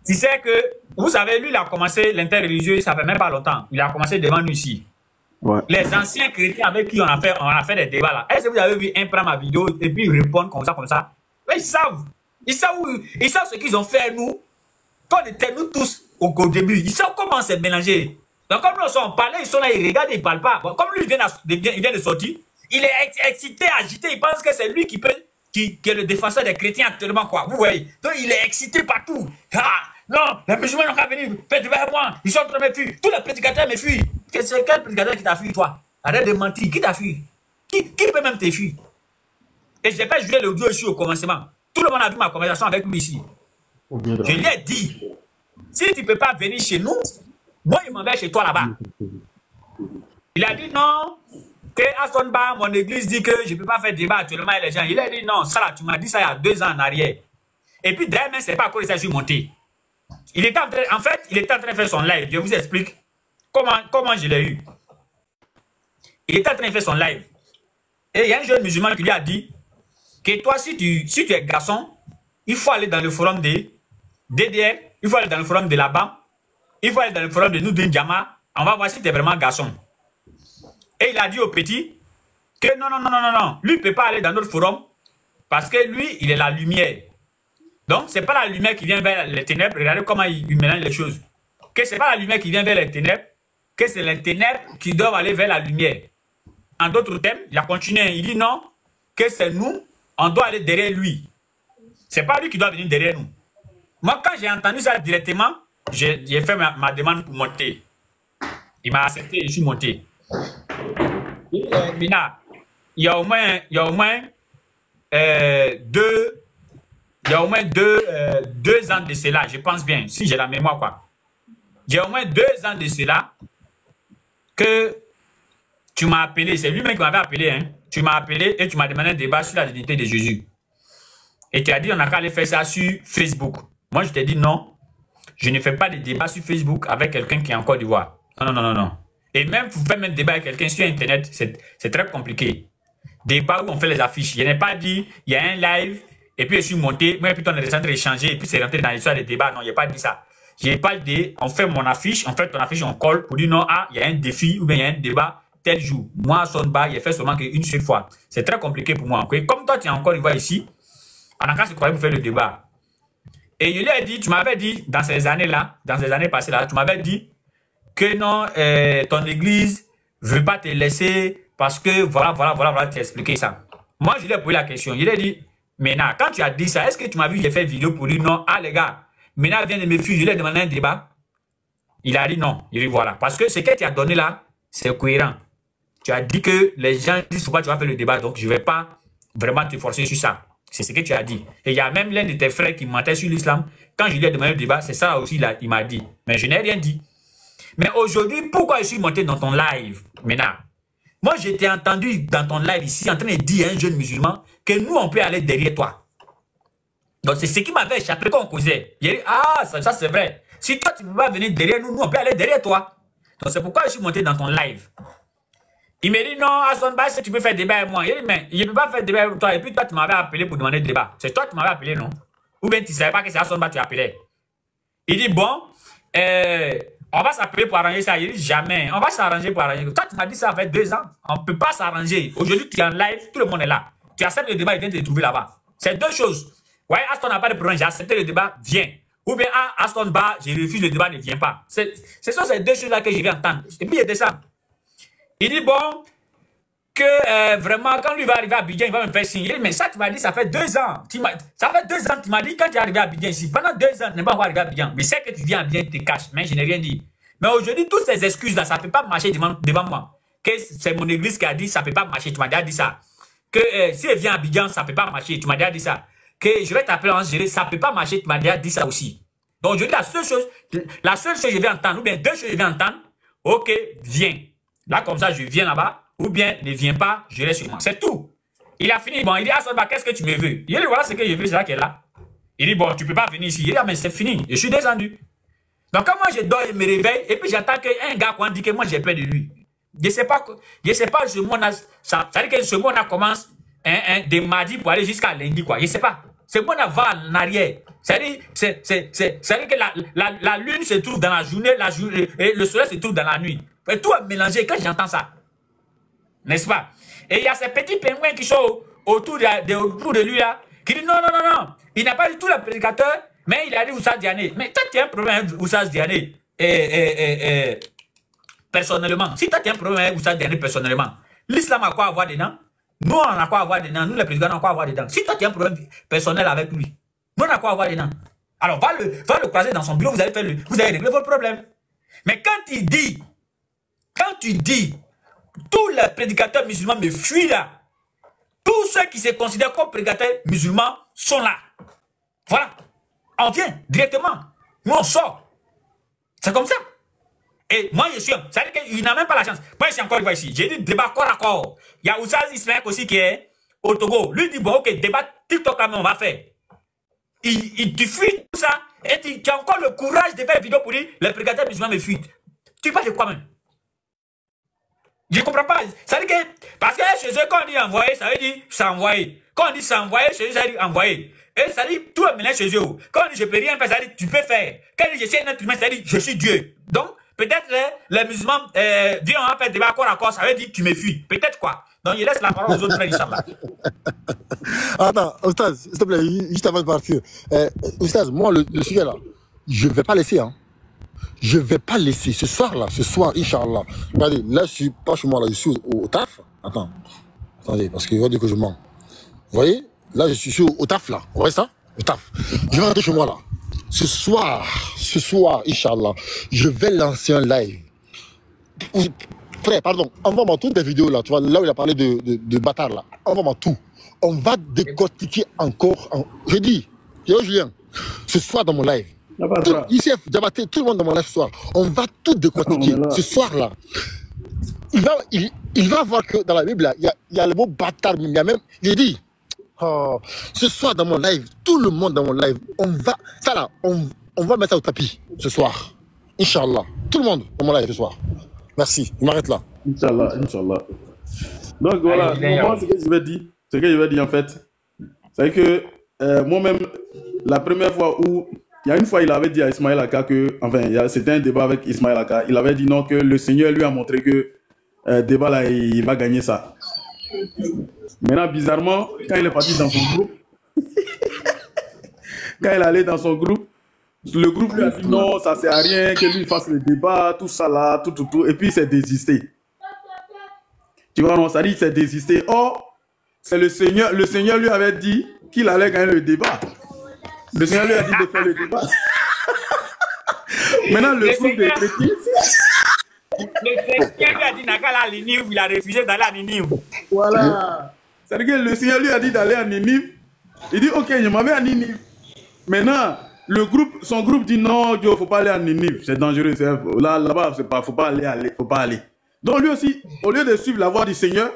tu sais que, vous savez, lui, il a commencé l'interreligieux, ça fait même pas longtemps. Il a commencé devant nous ici. Ouais. Les anciens chrétiens avec qui on a fait des débats là. Est-ce que vous avez vu un prendre ma vidéo et puis répondre comme ça? Mais ils savent. Ils savent ce qu'ils ont fait à nous. Quand on était nous tous au début, ils savent comment c'est mélangé. Donc comme nous on parlait, ils sont là, ils regardent, ils ne parlent pas. Bon, comme lui, il vient de sortir, il est excité, agité, il pense que c'est lui qui est le défenseur des chrétiens actuellement, quoi. Vous voyez? Donc il est excité partout. Ah, non, les musulmans n'ont qu'à venir, faites vers moi, ils sont en train de me fuir. Tous les prédicateurs me fuient. C'est quel prédicateur qui t'a fui, toi? Arrête de mentir, qui t'a fui? Qui peut même te fuir? Et je n'ai pas joué l'audio ici au commencement. Tout le monde a vu ma conversation avec lui ici. Je lui ai dit, si tu ne peux pas venir chez nous, moi, je m'en vais chez toi là-bas. Il a dit non, que Aston Bar, mon église dit que je ne peux pas faire débat actuellement avec les gens. Il a dit non, ça là, tu m'as dit ça il y a 2 ans en arrière. Et puis derrière, ce n'est pas à cause de ça que je suis monté. Il était en fait, il était en train de faire son live. Je vous explique comment je l'ai eu. Il était en train de faire son live. Et il y a un jeune musulman qui lui a dit que toi, si tu es garçon, il faut aller dans le forum de DDR, il faut aller dans le forum de la BAM, il faut aller dans le forum de Noudin-Diama, on va voir si tu es vraiment garçon. Et il a dit au petit que non, lui ne peut pas aller dans notre forum parce que lui, il est la lumière. Donc, ce n'est pas la lumière qui vient vers les ténèbres, regardez comment il mélange les choses. Que ce n'est pas la lumière qui vient vers les ténèbres, que c'est les ténèbres qui doivent aller vers la lumière. En d'autres termes, il a continué, il dit non, que c'est nous, on doit aller derrière lui. Ce n'est pas lui qui doit venir derrière nous. Moi, quand j'ai entendu ça directement, j'ai fait ma demande pour monter. Il m'a accepté et je suis monté. Mina, il y a au moins 2 ans de cela, je pense bien, si j'ai la mémoire quoi. Il y a au moins 2 ans de cela que tu m'as appelé, c'est lui-même qui m'avait appelé, hein. Tu m'as appelé et tu m'as demandé un débat sur la divinité de Jésus. Et tu as dit on a qu'à aller faire ça sur Facebook. Moi je t'ai dit non, je ne fais pas de débat sur Facebook avec quelqu'un qui est en Côte d'Ivoire. Non. Et même pour faire un débat avec quelqu'un sur Internet, c'est très compliqué. Débat où on fait les affiches. Je n'ai pas dit, il y a un live, et puis je suis monté, moi et puis on est descendu échanger, et puis c'est rentré dans l'histoire des débats. Non, il n'y a pas dit ça. J'ai pas dit, on fait mon affiche, on fait ton affiche, on colle pour dire non, ah, il y a un défi, ou bien il y a un débat tel jour. Moi, son bas, il a fait seulement qu'une seule fois. C'est très compliqué pour moi. Okay? Comme toi, tu es encore une fois ici, on a qu'à se croire pour faire le débat. Et je lui ai dit, tu m'avais dit, dans ces années-là, dans ces années passées-là, tu m'avais dit que non, ton église ne veut pas te laisser parce que voilà, tu as expliqué ça. Moi, je lui ai posé la question. Je lui ai dit, maintenant, quand tu as dit ça, est-ce que tu m'as vu, j'ai fait vidéo pour dire non, ah les gars, Maintenant, il vient de me fuir, je lui ai demandé un débat. Il a dit non. Il dit voilà. Parce que ce que tu as donné là, c'est cohérent. Tu as dit que les gens disent pourquoi tu vas faire le débat, donc je ne vais pas vraiment te forcer sur ça. C'est ce que tu as dit. Et il y a même l'un de tes frères qui mentait sur l'islam. Quand je lui ai demandé le débat, c'est ça aussi, là, il m'a dit. Mais je n'ai rien dit. Mais aujourd'hui, pourquoi je suis monté dans ton live, maintenant? Moi, je t'ai entendu dans ton live ici en train de dire à un jeune musulman que nous, on peut aller derrière toi. Donc, c'est ce qui m'avait échappé quand on causait. Il a dit, ah, ça c'est vrai. Si toi, tu ne peux pas venir derrière nous, nous, on peut aller derrière toi. Donc, c'est pourquoi je suis monté dans ton live. Il m'a dit, non, Hassan Bah, si tu peux faire débat avec moi. Il a dit, mais je ne peux pas faire débat avec toi. Et puis, toi, tu m'avais appelé pour demander débat. C'est toi qui m'avais appelé, non? Ou bien, tu ne savais pas que c'est Hassan Bah que tu appelais. Il dit, bon, on va s'appeler pour arranger ça. Il dit, jamais. On va s'arranger pour arranger. Toi, tu m'as dit ça fait 2 ans. On ne peut pas s'arranger. Aujourd'hui, tu es en live, tout le monde est là. Tu acceptes le débat, il vient te trouver là-bas. C'est 2 choses. Ouais, Aston n'a pas de problème, j'ai accepté le débat, viens. Ou bien, ah, Aston Bah, je refuse le débat, ne viens pas. Ce sont ces 2 choses-là que je vais entendre. Et puis, il descend. Il dit, bon, que vraiment, quand lui va arriver à Abidjan, il va me faire signe. Il dit, mais ça, tu m'as dit, ça fait 2 ans. Ça fait 2 ans, tu m'as dit, quand tu es arrivé à Abidjan ici, pendant 2 ans, tu n'es pas encore arrivé à Abidjan. Mais c'est que tu viens à Abidjan, tu te caches. Mais je n'ai rien dit. Mais aujourd'hui, toutes ces excuses-là, ça ne peut pas marcher devant moi. Que c'est mon église qui a dit, ça ne peut pas marcher. Tu m'as déjà dit ça. Que si elle vient à Abidjan, ça ne peut pas marcher. Tu m'as déjà dit ça. Que je vais t'appeler en gérer, ça ne peut pas marcher. Tu m'as déjà dit ça aussi. Donc aujourd'hui, la seule chose que je vais entendre, ou bien 2 choses que je vais entendre, ok, viens. Là, comme ça, je viens là-bas. Ou bien, ne viens pas, je reste sur moi. C'est tout. Il a fini. Bon, il dit, ah, Solba, qu'est-ce que tu me veux? Il dit, voilà ce que je veux, c'est là qu'elle est là. Il dit, bon, tu ne peux pas venir ici. Il dit, ah, mais c'est fini. Je suis descendu. Donc, quand moi, je dors, il me réveille, et puis j'attends qu'un gars qu'on dit que moi, j'ai peur de lui. Je ne sais pas, ce monde-là, ça veut dire que ce monde-là commence de mardi pour aller jusqu'à lundi, quoi. Je ne sais pas. Ce monde-là va en arrière. C'est-à-dire que la lune se trouve dans la journée, et le soleil se trouve dans la nuit. Et tout est mélangé quand j'entends ça. N'est-ce pas? Et il y a ces petits pingouins qui sont autour de lui là, qui disent non, non, non, non. Il n'a pas dit tout le prédicateur, mais il a dit Oussas Diané. Mais toi, tu as un problème avec Oussas Diané personnellement. Si toi, tu as un problème avec Oussas Diané personnellement, l'islam a quoi à voir dedans? Nous, on a quoi à voir dedans? Nous, les présidents, on a quoi à voir dedans? Si toi, tu as un problème personnel avec lui, nous, on a quoi à voir dedans? Alors, va le croiser dans son bureau, vous allez régler votre problème. Mais quand tu dis, tous les prédicateurs musulmans me fuient là. Tous ceux qui se considèrent comme prédicateurs musulmans sont là. Voilà. On vient directement. Nous, on sort. C'est comme ça. Et moi, je suis... Ça veut dire qu'il n'a même pas la chance. Moi, je suis encore ici. J'ai dit débat corps à corps. Il y a Oussas Ismaël aussi qui est au Togo. Lui dit, bon, ok, débat TikTok là, mais on va faire. Tu fuis tout ça. Et tu as encore le courage de faire une vidéo pour dire les prédicateurs musulmans me fuient. Tu parles de quoi même? Je ne comprends pas. Ça veut dire que, parce que chez eux, quand on dit envoyer, ça veut dire s'envoyer. Quand on dit s'envoyer, chez eux, ça veut dire envoyer. Et ça veut dire tout est mélangé chez eux. Quand on dit je ne peux rien faire, ça veut dire tu peux faire. Quand on dit je suis un être humain, ça veut dire je suis Dieu. Donc, peut-être les musulmans, viens, on va faire débat corps à corps, ça veut dire tu me fuis. Peut-être quoi. Donc, il laisse la parole aux autres frères, Inch'Allah. Attends, Oustaz, s'il te plaît, juste avant de partir. Oustaz, moi, le sujet là, je ne vais pas laisser, hein. Je ne vais pas laisser ce soir, Inch'Allah. Regardez, là, je suis pas chez moi, là, je suis au taf. Attendez, parce qu'il va dire que je mens. Vous voyez, là, je suis au taf, là. Vous voyez ça? Au taf. Je vais rentrer chez moi, là. Ce soir, Inch'Allah, je vais lancer un live. Frère, pardon, envoie-moi toutes les vidéos, là. Tu vois, là où il a parlé de bâtard, là. Envoie-moi tout. On va décortiquer encore. Je dis, Julien, ce soir dans mon live. Ici, tout le monde dans mon live ce soir. On va tout décortiquer. Ce soir-là, il va voir que dans la Bible, il y a le mot bâtard. Il y a même, il dit, oh, ce soir dans mon live, tout le monde dans mon live, on va mettre ça au tapis ce soir. Inch'Allah. Tout le monde dans mon live ce soir. Merci. Je m'arrête là. Inch'Allah, Inch'Allah. Donc voilà, moi, ce que je vais dire en fait, c'est que moi-même, la première fois où il y a une fois, il avait dit à Ismaël Aka que, enfin, c'était un débat avec Ismaël Aka. Il avait dit non, que le Seigneur lui a montré que débat là, il va gagner ça. Maintenant, bizarrement, quand il est parti dans son groupe, quand il allait dans son groupe, le groupe lui a dit non, ça sert à rien, que lui fasse le débat, tout ça là, tout. Et puis il s'est désisté. Tu vois, non, ça dit qu'il s'est désisté. Or, c'est le Seigneur lui avait dit qu'il allait gagner le débat. Le Seigneur lui a dit de faire le débat. Maintenant, le groupe des chrétiens... Le Seigneur lui a dit Nakala à Ninive, il a refusé d'aller à Ninive. Voilà. C'est-à-dire que le Seigneur lui a dit d'aller à Ninive. Il dit, ok, je m'en vais à Ninive. Maintenant, son groupe dit, non, Dieu, il ne faut pas aller à Ninive. C'est dangereux. Là-bas, il ne faut pas aller. Donc lui aussi, au lieu de suivre la voie du Seigneur,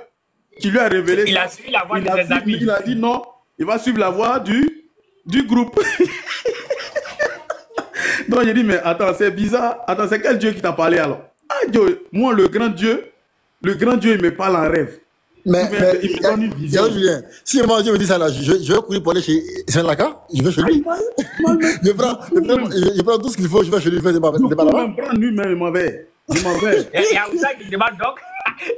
qui lui a révélé... Il a suivi la voie de ses amis. Il a dit non, il va suivre la voie du groupe. Donc j'ai dit, mais attends, c'est bizarre. Attends, c'est quel Dieu qui t'a parlé alors? Ah Dieu, moi le grand Dieu, il me parle en rêve. Mais il me donne une vision. Julien, si mon Dieu me dit ça là, je vais courir pour aller chez Saint-Laka, je vais chez lui. Je prends tout ce qu'il faut, je vais chez lui faire des balles. Lui-même, il m'en vais. Il y a Oussa qui demande donc,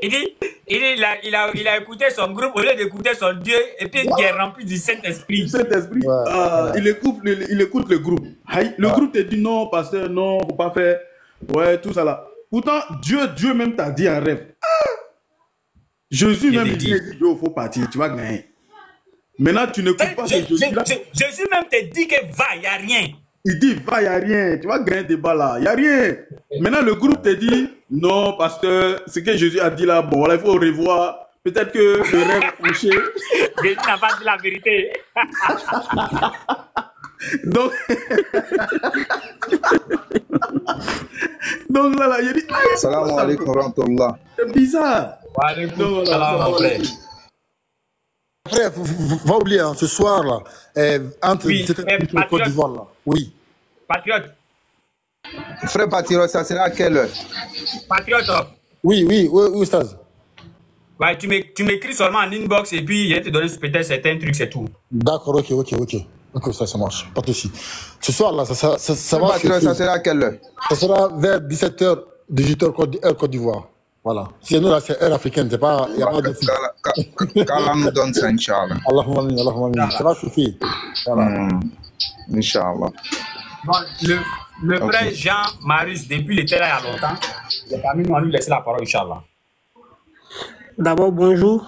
il a écouté son groupe au lieu d'écouter son Dieu, et puis il est rempli du Saint-Esprit. Ouais. Il écoute le groupe. Le groupe te dit non, pasteur, non, faut pas faire. Ouais, tout ça là. Pourtant, Dieu même t'a dit en rêve. Jésus même dit, il faut partir, tu vas gagner. Maintenant, tu n'écoutes pas ce Jésus-là. Jésus même te dit que va, il n'y a rien. Il dit, va, il n'y a rien. Tu vas gagner des balles là. Il n'y a rien. Maintenant, le groupe te dit, non, pasteur, ce que Jésus a dit là, bon, voilà, il faut revoir. Peut-être que le rêve est couché. Jésus n'a pas dit la vérité. Donc là, il dit, salam alaikum wa rahmatullah. C'est bizarre. Frère, va oublier, hein, ce soir là, entre cette Côte d'Ivoire là. Oui. Patriote. Frère Patriote, ça sera à quelle heure? Patriote. Oui, Staz. Ouais, tu m'écris seulement en inbox et puis je vais te donner peut-être certains trucs, c'est tout. D'accord, ok, ça marche, pas de souci. Ce soir là, ça va. Patriote, ça sera à quelle heure? Ça sera vers 17h, 18h Côte d'Ivoire. Voilà. Sinon là, c'est heure africaine, c'est pas. Il n'y a pas de. Qu'Allah nous donne ça, Inch'Allah. Allahumma, ça va suffire. Voilà. Inch'Allah. Bon, le frère Jean-Marius, depuis il était là il y a longtemps, il a permis de lui laisser la parole, Inch'Allah. D'abord, bonjour.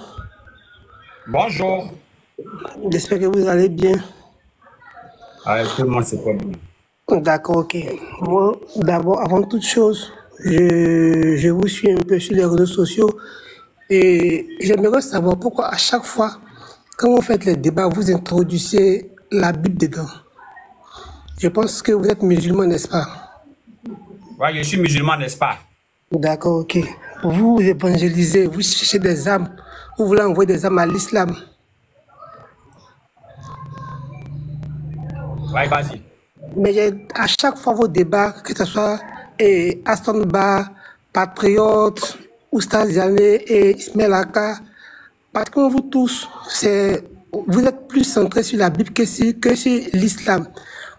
Bonjour. J'espère que vous allez bien. Tout le monde se porte bien. D'accord, ok. Moi, d'abord, avant toute chose, je vous suis un peu sur les réseaux sociaux et j'aimerais savoir pourquoi à chaque fois, quand vous faites les débats, vous introduisez la Bible dedans. Je pense que vous êtes musulman, n'est-ce pas? Oui, je suis musulman, n'est-ce pas? D'accord, ok. Vous évangélisez, vous cherchez des âmes, vous voulez envoyer des âmes à l'islam. Oui, vas-y. Mais à chaque fois vos débats, que ce soit Aston Ba, Patriote, Oustaz Yané et Ismaël Aka, parce que vous tous, vous êtes plus centrés sur la Bible que sur l'islam.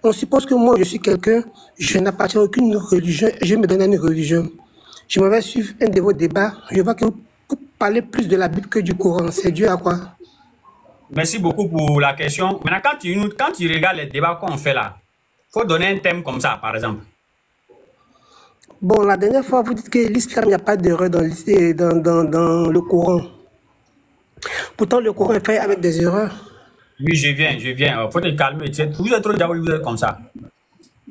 On suppose que moi, je suis quelqu'un, je n'appartiens à aucune religion, je me donne à une religion. Je m'en vais suivre un de vos débats, je vois que vous parlez plus de la Bible que du Coran. C'est dû à quoi? Merci beaucoup pour la question. Maintenant, quand tu regardes les débats qu'on fait là, il faut donner un thème comme ça, par exemple. Bon, la dernière fois, vous dites que l'islam, il n'y a pas d'erreur dans le Coran. Pourtant, le Coran est fait avec des erreurs. Oui, je viens. Il faut te calmer. Vous êtes trop diabolique, vous êtes comme ça.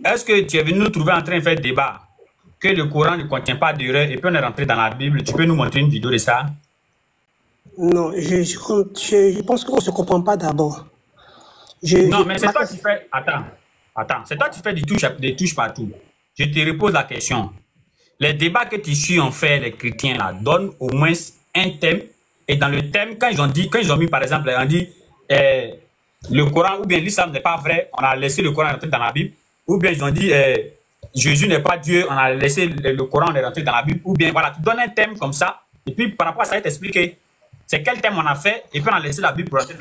Est-ce que tu es venu nous trouver en train de faire débat que le Coran ne contient pas d'erreur et puis on est rentré dans la Bible? Tu peux nous montrer une vidéo de ça? Non, je pense qu'on ne se comprend pas d'abord. Non, mais c'est toi qui fais... Attends. C'est toi qui fais des touches partout. Je te repose la question. Les débats que tu suis en fait, les chrétiens là, donnent au moins un thème. Et dans le thème, quand ils ont mis par exemple, on dit le Coran ou bien l'islam n'est pas vrai, on a laissé le Coran rentrer dans la Bible. Ou bien ils ont dit Jésus n'est pas Dieu, on a laissé le Coran rentrer dans la Bible. Ou bien voilà, tu donnes un thème comme ça. Et puis par rapport à ça, il t'expliquer c'est quel thème on a fait. Et puis on a laissé la Bible pour rentrer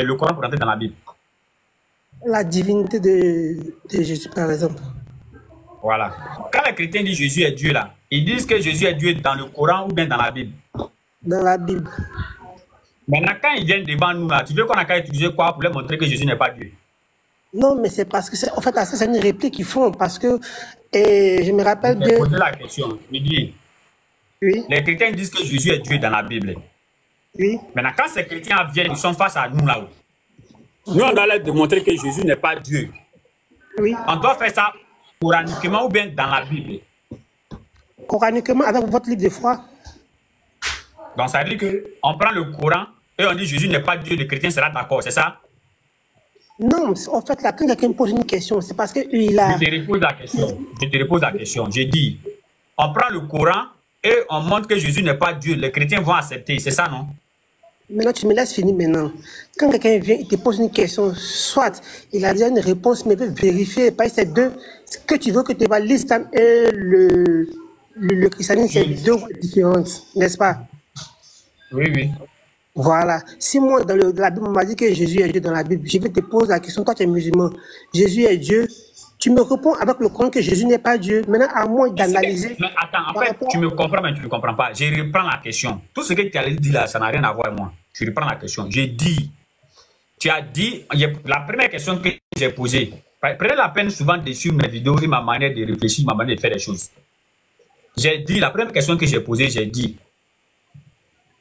le Coran pour rentrer dans la Bible. La divinité de Jésus par exemple. Voilà. Quand les chrétiens disent Jésus est Dieu là, ils disent que Jésus est Dieu dans le Coran ou bien dans la Bible? Dans la Bible. Maintenant, quand ils viennent devant nous là, tu veux qu'on a qu'à utiliser quoi pour leur montrer que Jésus n'est pas Dieu? Non, mais c'est parce que en fait, c'est une réplique qu'ils font parce que je me rappelle de. Poser la question, Midi. Oui. Les chrétiens disent que Jésus est Dieu dans la Bible. Oui. Maintenant, quand ces chrétiens viennent, ils sont face à nous là-haut. Nous, on doit leur démontrer que Jésus n'est pas Dieu. Oui. On doit faire ça coraniquement ou bien dans la Bible? Coraniquement, avec votre livre de foi. Donc ça veut dire qu'on prend le Coran et on dit Jésus n'est pas Dieu, le chrétien sera d'accord, c'est ça? Non, en fait, là, quand quelqu'un me pose une question, c'est parce qu'il a... Je te repose la question. Je te repose la question. J'ai dit, on prend le Coran et on montre que Jésus n'est pas Dieu. Les chrétiens vont accepter, c'est ça, non? Maintenant, tu me laisses finir maintenant. Quand quelqu'un vient, il te pose une question, soit il a déjà une réponse, mais il veut vérifier, pas ces deux. Ce que tu veux que tu vas l'islam et le christianisme, c'est deux voies différentes, n'est-ce pas? Oui, oui. Voilà. Si moi, dans la Bible, on m'a dit que Jésus est Dieu dans la Bible, je vais te poser la question, toi tu es musulman, Jésus est Dieu, tu me réponds avec le Coran que Jésus n'est pas Dieu. Maintenant, à moi d'analyser... Attends, en fait, tu me comprends, mais tu ne me comprends pas. Je reprends la question. Tout ce que tu as dit là, ça n'a rien à voir avec moi. Je reprends la question. J'ai dit, tu as dit, la première question que j'ai posée, prenez la peine souvent de suivre mes vidéos et ma manière de réfléchir, ma manière de faire les choses. J'ai dit, la première question que j'ai posée, j'ai dit,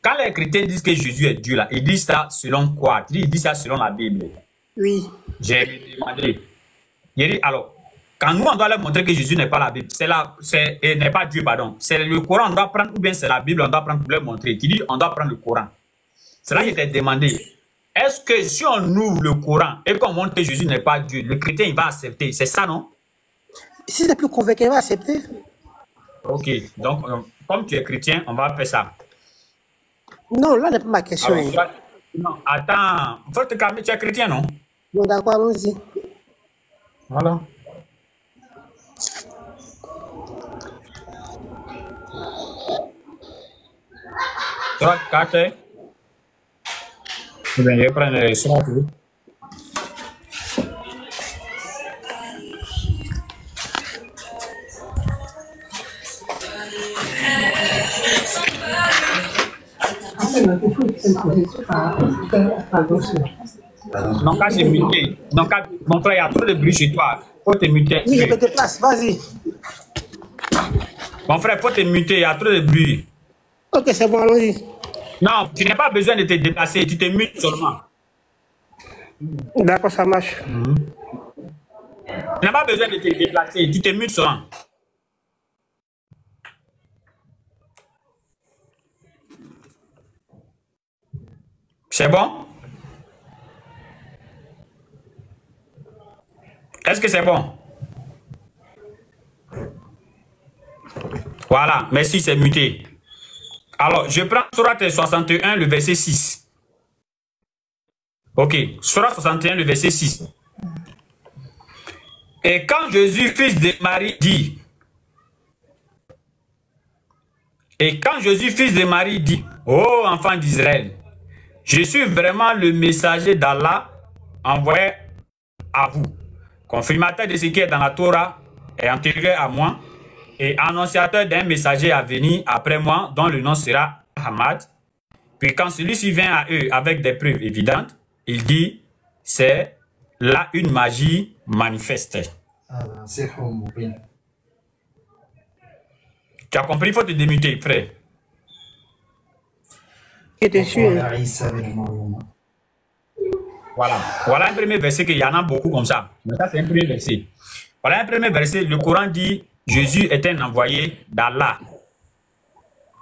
quand les chrétiens disent que Jésus est Dieu, là, ils disent ça selon quoi? Ils disent ça selon la Bible. Oui. J'ai demandé. Il dit, alors, quand nous, on doit leur montrer que Jésus n'est pas la Bible, n'est pas Dieu, pardon. C'est le Coran, on doit prendre, ou bien c'est la Bible, on doit prendre pour leur montrer. Qui dit, on doit prendre le Coran. C'est là que je t'ai demandé, est-ce que si on ouvre le Coran et qu'on montre que Jésus n'est pas Dieu, le chrétien, il va accepter? C'est ça, non? Si c'est plus convaincu, il va accepter. Ok, donc, comme tu es chrétien, on va faire ça. Non, là n'est pas ma question. Alors, non, attends, faut te calmer, tu es chrétien, non? Bon, d'accord, allons-y. Voilà. Surat 4. Je vais prendre le surat. Non, quand c'est muté. Donc, mon frère, il y a trop de bruit chez toi. Faut te muter. Oui, je me déplace, vas-y. Mon frère, faut te muter, il y a trop de bruit. Ok, c'est bon, allons-y. Non, tu n'as pas besoin de te déplacer, tu te mutes seulement. D'accord, ça marche. Tu n'as pas besoin de te déplacer, tu te mutes seulement. C'est bon? Est-ce que c'est bon? Voilà, merci, c'est muté. Alors, je prends Surat 61, le verset 6. Ok, Surat 61, le verset 6. Et quand Jésus, fils de Marie, dit, ô enfant d'Israël, je suis vraiment le messager d'Allah envoyé à vous, confirmateur de ce qui est dans la Torah et antérieur à moi, et annonciateur d'un messager à venir après moi, dont le nom sera Ahmad. Puis quand celui-ci vient à eux avec des preuves évidentes, il dit, c'est là une magie manifeste. Tu as compris, il faut te démuter, frère. J'étais sûr. Voilà un premier verset qu'il y en a beaucoup comme ça. Mais ça, c'est un premier verset. Voilà un premier verset. Le Coran dit Jésus est un envoyé d'Allah.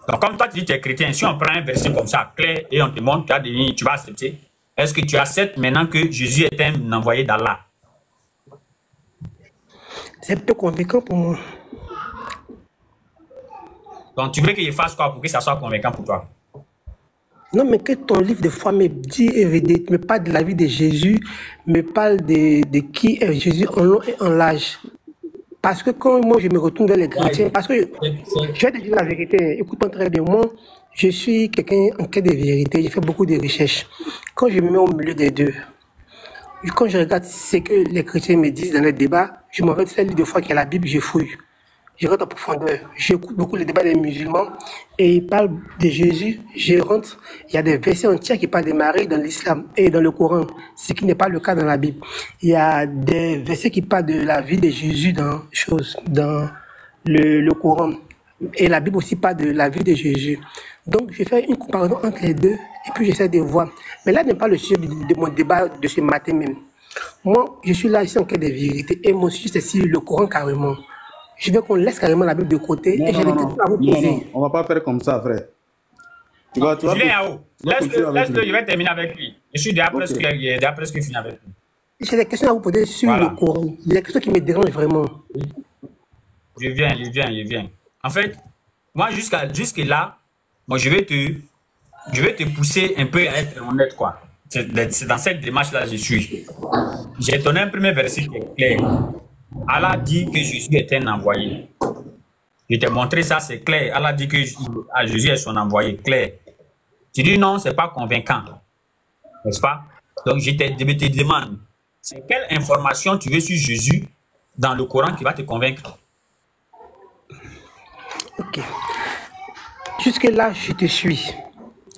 Donc, comme toi, tu dis que tu es chrétien, si on prend un verset comme ça, clair, et on te montre, tu vas accepter. Est-ce que tu acceptes maintenant que Jésus est un envoyé d'Allah? C'est peu convaincant pour moi. Donc, tu veux qu'il fasse quoi pour que ça soit convaincant pour toi? Non, mais que ton livre de foi me dit et me parle de la vie de Jésus, me parle de qui est Jésus en long et en large. Parce que quand moi je me retourne vers les chrétiens, parce que je vais te dire la vérité, écoute-moi très bien, moi je suis quelqu'un en quête de vérité, j'ai fait beaucoup de recherches. Quand je me mets au milieu des deux, quand je regarde ce que les chrétiens me disent dans les débats, je m'en vais de celle de foi qui est la Bible, je fouille. Je rentre en profondeur. J'écoute beaucoup les débats des musulmans et ils parlent de Jésus. Je rentre. Il y a des versets entiers qui parlent de Marie dans l'islam et dans le Coran, ce qui n'est pas le cas dans la Bible. Il y a des versets qui parlent de la vie de Jésus dans le Coran. Et la Bible aussi parle de la vie de Jésus. Donc, je fais une comparaison entre les deux et puis j'essaie de voir. Mais là n'est pas le sujet de mon débat de ce matin même. Moi, je suis là ici en quête de vérité et mon sujet c'est sur le Coran carrément. Je veux qu'on laisse carrément la Bible de côté et j'ai des questions à vous poser. Non, on va pas faire comme ça, frère. Julien Yao, laisse-le, je vais terminer avec lui. Je suis déjà presque fini avec lui. J'ai des questions à vous poser sur le Coran. Il y a des questions qui me dérangent vraiment. Je viens. En fait, moi, jusque-là, moi, je vais te pousser un peu à être honnête, quoi. C'est dans cette démarche-là que je suis. J'ai donné un premier verset qui est clair. Allah dit que Jésus est un envoyé. Je t'ai montré ça, c'est clair. Allah dit que Jésus est son envoyé, clair. Tu dis non, c'est pas convaincant. N'est-ce pas? Donc, je te demande, c'est quelle information tu veux sur Jésus dans le Coran qui va te convaincre? Ok. Jusque-là, je te suis.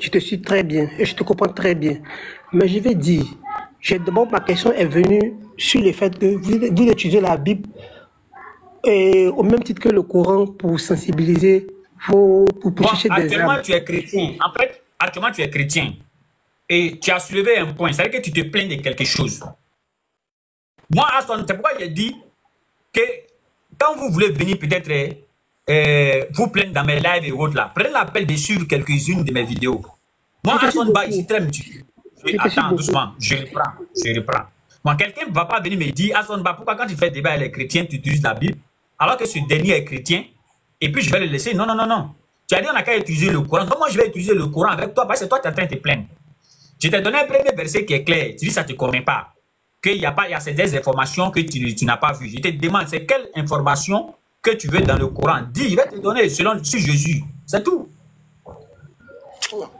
Je te suis très bien et je te comprends très bien. Mais je vais dire, d'abord, ma question est venue sur le fait que vous utilisez la Bible au même titre que le Coran pour sensibiliser, pour chercher des actuellement, tu es chrétien. En fait, actuellement, tu es chrétien. Et tu as soulevé un point. C'est-à-dire que tu te plains de quelque chose. Moi, Aston, c'est pourquoi j'ai dit que quand vous voulez venir peut-être vous plaindre dans mes lives et autres là, prenez l'appel de suivre quelques-unes de mes vidéos. Moi, Aston Ba, ici, très petit. Attends, doucement, je reprends. Moi, quelqu'un ne va pas venir me dire, Aston Ba, pourquoi quand tu fais débat avec les chrétiens, tu utilises la Bible, alors que ce dernier est chrétien, et puis je vais le laisser. Non. Tu as dit, on n'a qu'à utiliser le Coran. Donc, moi, je vais utiliser le Coran avec toi, parce que toi, tu es en train de te plaindre. Je t'ai donné un premier verset qui est clair. Tu dis, ça ne te convainc pas. Qu'il y a ces informations que tu n'as pas vues. Je te demande, c'est quelle information que tu veux dans le Coran? Dis, je vais te donner sur Jésus. C'est tout.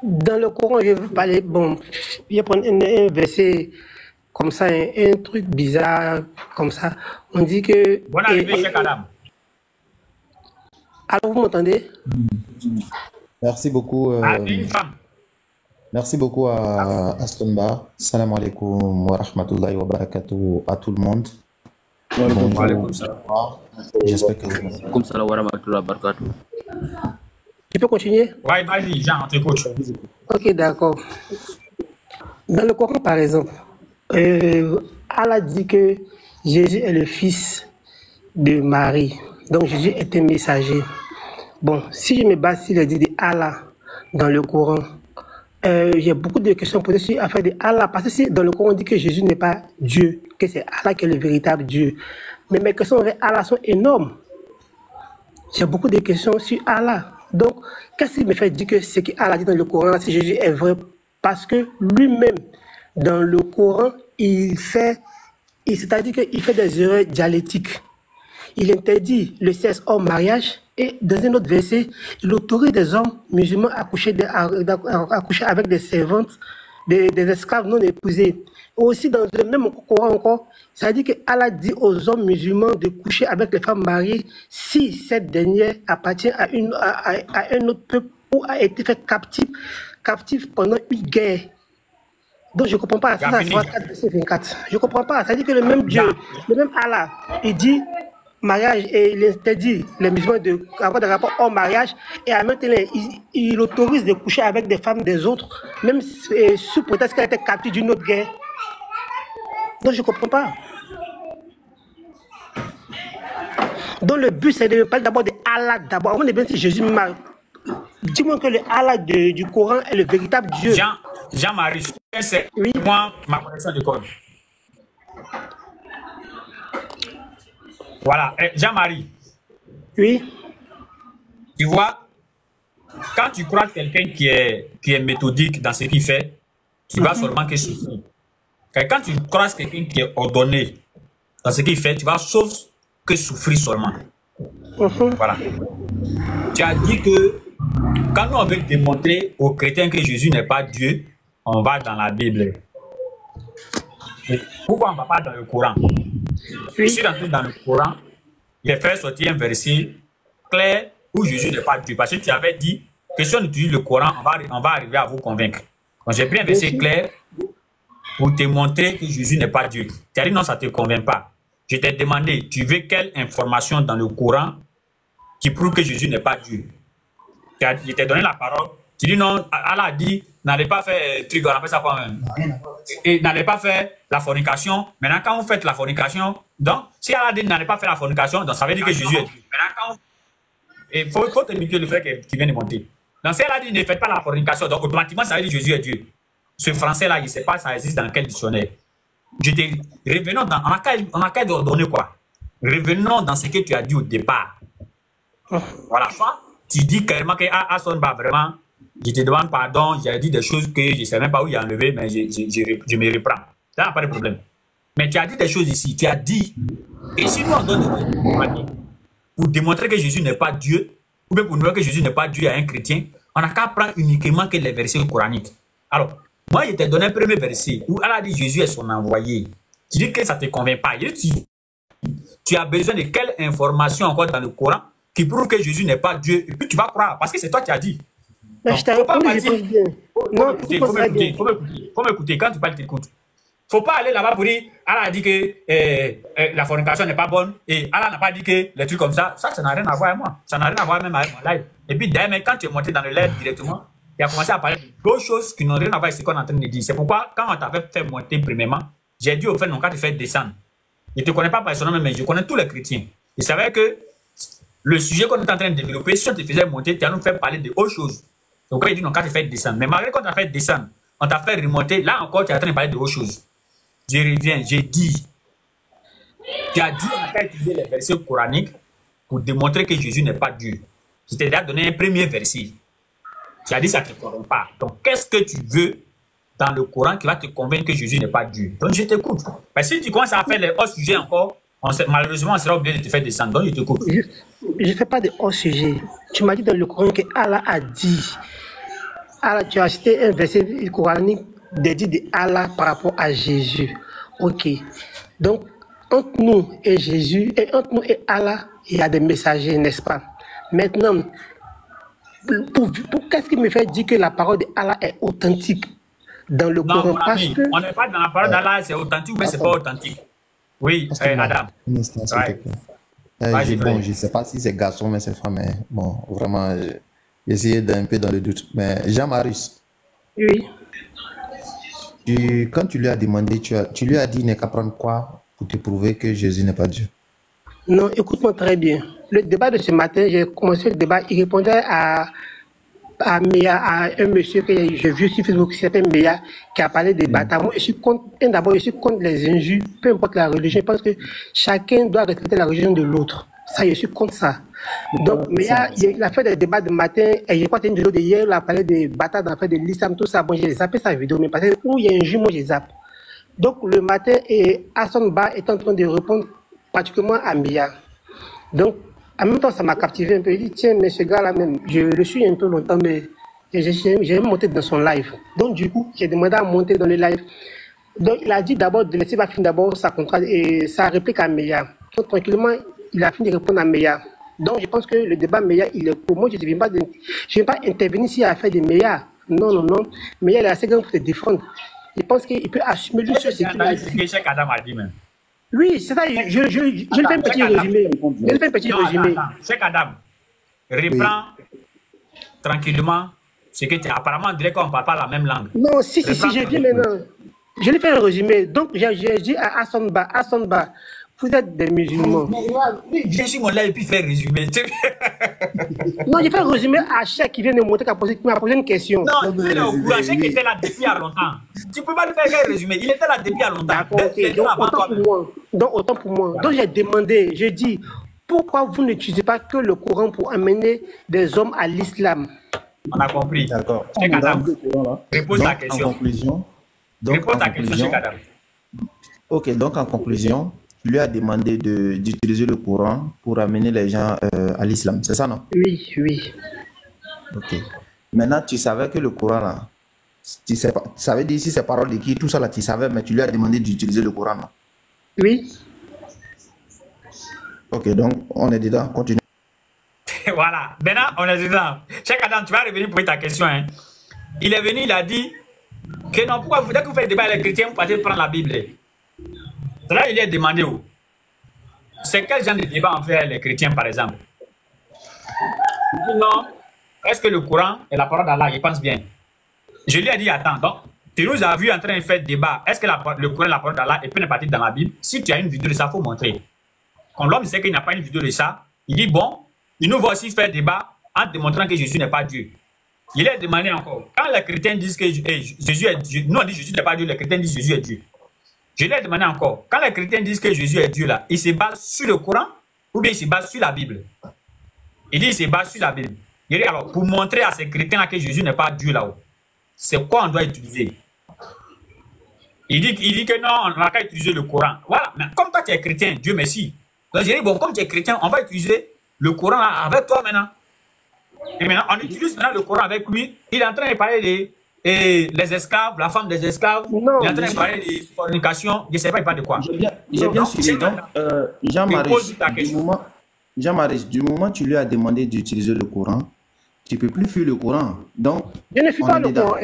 Dans le Coran, je veux parler, je vais prendre un verset comme ça, un truc bizarre comme ça. On dit que... Bonne arrivée, Cheikh Adam. Alors, vous m'entendez? Merci beaucoup. Merci beaucoup à Aston Ba. Salam alaikum wa rahmatullahi wa barakatuh à tout le monde. J'espère que vous... Comme salam wa rahmatullahi wa barakatuh. Tu peux continuer? Oui, vas-y, Jean, on t'écoute. Ok, d'accord. Dans le Coran, par exemple, Allah dit que Jésus est le fils de Marie. Donc, Jésus est un messager. Bon, si je me base sur le dit de Allah dans le Coran, j'ai beaucoup de questions posées sur l'affaire de Allah. Parce que si dans le Coran, on dit que Jésus n'est pas Dieu, que c'est Allah qui est le véritable Dieu. Mais mes questions avec Allah sont énormes. J'ai beaucoup de questions sur Allah. Donc, qu'est-ce qui me fait dire que ce qu'Allah dit dans le Coran, si Jésus est vrai? Parce que lui-même, dans le Coran, c'est-à-dire qu'il fait des erreurs dialectiques. Il interdit le sexe hors mariage et dans un autre verset, il autorise des hommes musulmans à coucher avec des servantes, des esclaves non épousés. Aussi, dans le même Coran encore, ça dit que Allah dit aux hommes musulmans de coucher avec les femmes mariées si cette dernière appartient à un autre peuple ou a été fait captif pendant une guerre. Donc je ne comprends pas. Ça, 24. Je ne comprends pas. Ça dit que le même Dieu, le même Allah, il dit mariage et il interdit les musulmans d'avoir des rapports hors mariage et à maintenant il autorise de coucher avec des femmes des autres, même sous prétexte qu'elle était captive d'une autre guerre. Donc je ne comprends pas. Donc le but c'est de parler d'abord de Allah d'abord. On est bien si Jésus m'a. Dis-moi que le Allah du Coran est le véritable Dieu. Jean-Marie, c'est moi ma connexion de code. Voilà, Jean-Marie. Oui. Tu vois, quand tu croises quelqu'un qui est méthodique dans ce qu'il fait, tu vas seulement que souffrir. Quand tu croises quelqu'un qui est ordonné dans ce qu'il fait, tu vas sauf que souffrir seulement. Voilà. Tu as dit que quand nous on veut démontrer aux chrétiens que Jésus n'est pas Dieu, on va dans la Bible. Et pourquoi on ne va pas dans le Coran? Je suis rentré dans le Coran, j'ai fait sortir un verset clair où Jésus n'est pas Dieu. Parce que tu avais dit que si on utilise le Coran, on va arriver à vous convaincre. Donc j'ai pris un verset clair pour te montrer que Jésus n'est pas Dieu. Tu as dit non, ça ne te convainc pas. Je t'ai demandé, tu veux quelle information dans le Coran qui prouve que Jésus n'est pas Dieu? Je t'ai donné la parole Tu dis non, Allah a dit, n'allez pas faire truc, on appelle ça quoi même. Et n'allez pas faire la fornication. Maintenant, quand vous faites la fornication, donc, si Allah dit n'allez pas faire la fornication, donc ça veut dire que Jésus est Dieu. Maintenant, quand il faut te le frère qui vient de monter. Donc, si Allah dit ne faites pas la fornication, donc automatiquement, ça veut dire que Jésus est Dieu. Ce français-là, il ne sait pas ça existe dans quel dictionnaire. Revenons dans, on a qu'à donner quoi? Revenons dans ce que tu as dit au départ. Voilà, soit tu dis carrément que Hassan Ba, vraiment, je te demande pardon, j'ai dit des choses que je ne sais même pas où il a enlevé, mais je me reprends. Ça n'a pas de problème. Mais tu as dit des choses ici, tu as dit, et si nous on donne des pour démontrer que Jésus n'est pas Dieu, ou bien pour nous dire que Jésus n'est pas Dieu à un chrétien, on n'a qu'à prendre uniquement que les versets coraniques. Alors, moi je t'ai donné un premier verset où Allah dit Jésus est son envoyé. Tu dis que ça ne te convainc pas. Tu as besoin de quelle information encore dans le Coran qui prouve que Jésus n'est pas Dieu, et puis tu vas croire, parce que c'est toi qui as dit. Mais je t'ai répondu, bien. Faut m'écouter. Quand tu parles, tu écoutes. Faut pas aller là-bas pour dire, Allah a dit que la fornication n'est pas bonne, et Allah n'a pas dit que les trucs comme ça, ça n'a rien à voir avec moi. Ça n'a rien à voir même avec mon live. Et puis d'ailleurs, quand tu es monté dans le live directement, tu as commencé à parler d'autres choses qui n'ont rien à voir avec ce qu'on est en train de dire. C'est pourquoi, quand on t'avait fait monter premièrement, j'ai dit au fait, non, quand tu fais descendre, je ne te connais pas personnellement, mais je connais tous les chrétiens. Je savais que le sujet qu'on est en train de développer, si on te faisait monter, tu vas nous faire parler de autre chose. Donc, il dit non, quand tu fais descendre. Mais malgré qu'on t'a fait descendre, on t'a fait remonter, là encore, tu es en train de parler de autre chose. Je reviens, j'ai dit. Tu as dit on a utilisé les versets coraniques pour démontrer que Jésus n'est pas Dieu. Je t'ai déjà donné un premier verset. Tu as dit ça ne te corrompt pas. Donc, qu'est-ce que tu veux dans le Coran qui va te convaincre que Jésus n'est pas Dieu? Donc, je t'écoute. Parce que si tu commences à faire les hauts sujets encore, malheureusement, on sera obligé de te faire descendre. Donc, je t'écoute. Je ne fais pas de hors sujet. Tu m'as dit dans le Coran que Allah a dit. Allah, tu as cité un verset coranique dédié de Allah par rapport à Jésus. Ok. Donc, entre nous et Jésus, et entre nous et Allah, il y a des messagers, n'est-ce pas? Maintenant, qu'est-ce qui me fait dire que la parole d'Allah est authentique dans le Coran? Parce que on n'est pas dans la parole d'Allah, c'est authentique, mais c'est pas authentique. Oui, Adam. Bon, je ne sais pas si c'est garçon, mais c'est femme. Mais bon, vraiment, j'ai essayé d'un peu dans le doute. Mais Jean-Marius. Oui. Quand tu lui as demandé, tu lui as dit n'est qu'à prendre quoi pour te prouver que Jésus n'est pas Dieu? Non, écoute-moi très bien. Le débat de ce matin, j'ai commencé le débat, il répondait à un monsieur que j'ai vu sur Facebook qui s'appelle Meya, qui a parlé des bâtards. Moi, je suis contre les injures, peu importe la religion, parce que chacun doit respecter la religion de l'autre. Ça, je suis contre ça. Donc, Meya, il a fait des débats de matin, et je crois que une vidéo d'hier, il a parlé des bâtards dans l'affaire de l'islam, tout ça. Bon, j'ai zappé sa vidéo, mais parce que où il y a injure, moi, je zappe. Donc, le matin, Hassan Ba est en train de répondre particulièrement à Meya. Donc, en même temps, ça m'a captivé un peu. Il dit, tiens, mais ce gars-là même, je le suis un peu longtemps, mais j'ai monté dans son live. Donc, du coup, j'ai demandé à monter dans le live. Donc, il a dit d'abord de laisser finir d'abord sa réplique à Meya. Donc, tranquillement, il a fini de répondre à Meya. Donc, je pense que le débat Meya, il est pour moi, je ne vais pas intervenir s'il a fait des Meya. Non, non, non. Meya, il est assez grand pour te défendre. Je pense qu'il peut assumer lui sur ce qu'il a dit. Oui, c'est ça, je le fais un petit résumé. Cheikh Adam, reprends tranquillement ce que tu as. Apparemment, on dirait qu'on ne parle pas la même langue. Non, si, je dis maintenant. Je lui fais un résumé. Donc, j'ai dit à Hassan Ba, vous êtes des musulmans. Viens sur mon live et puis faire un résumé. Non, j'ai fait un résumé à Cheikh qui vient de montrer qui m'a posé une question. Non, il est au courant. Cheikh était là depuis à longtemps. Tu ne peux pas lui faire un résumé. Il était là depuis à longtemps. D'accord, ok. Donc, autant pour moi. Donc, j'ai demandé, j'ai dit, pourquoi vous n'utilisez pas que le Coran pour amener des hommes à l'islam? On a compris. D'accord. Cheikh Adam, repose ta question. En conclusion, repose ta question, Cheikh Adam. Ok, donc en conclusion, tu lui as demandé d'utiliser le Coran pour amener les gens à l'islam, c'est ça, non? Oui, oui. Ok. Maintenant, tu savais que le Coran, là, tu savais dire si c'est parole de qui, tout ça, là, tu savais, mais tu lui as demandé d'utiliser le Coran, non? Oui. Ok, donc, on est dedans, continue. Voilà, maintenant, on est dedans. Cheikh Adam, tu vas revenir pour ta question. Hein. Il est venu, il a dit que non, pourquoi dès que vous faites débat avec les chrétiens, vous partez prendre la Bible. Là, il est demandé où? C'est quel genre de débat on fait avec les chrétiens, par exemple? Non, est-ce que le Coran est la parole d'Allah? Je pense bien. Je lui ai dit, attends, donc, tu nous as vu en train de faire débat. Est-ce que le Coran est la parole d'Allah et peut ne pas être dans la Bible? Si tu as une vidéo de ça, il faut montrer. Quand l'homme sait qu'il n'a pas une vidéo de ça, il dit, bon, il nous va aussi faire débat en démontrant que Jésus n'est pas Dieu. Il est demandé encore. Quand les chrétiens disent que Jésus est Dieu, nous on dit Jésus n'est pas Dieu, les chrétiens disent Jésus est Dieu. Je lui ai demandé encore. Quand les chrétiens disent que Jésus est Dieu là, il se base sur le Coran ou bien il se base sur la Bible? Il dit il se base sur la Bible. Il dit alors, pour montrer à ces chrétiens là que Jésus n'est pas Dieu là-haut, c'est quoi on doit utiliser? Il dit que non, on n'a qu'à utiliser le Coran. Voilà, mais comme toi tu es chrétien, Dieu merci. Donc j'ai dit, bon, comme tu es chrétien, on va utiliser le Coran là avec toi maintenant. Et maintenant, on utilise maintenant le Coran avec lui. Il est en train de parler des esclaves, la femme des esclaves. Non, il est en train de parler des fornications. Je ne sais pas, il parle de quoi. J'ai bien suivi. Donc, Jean-Marie, du moment où tu lui as demandé d'utiliser le Coran, tu ne peux plus fuir le Coran. Donc, je ne fuis pas le Coran.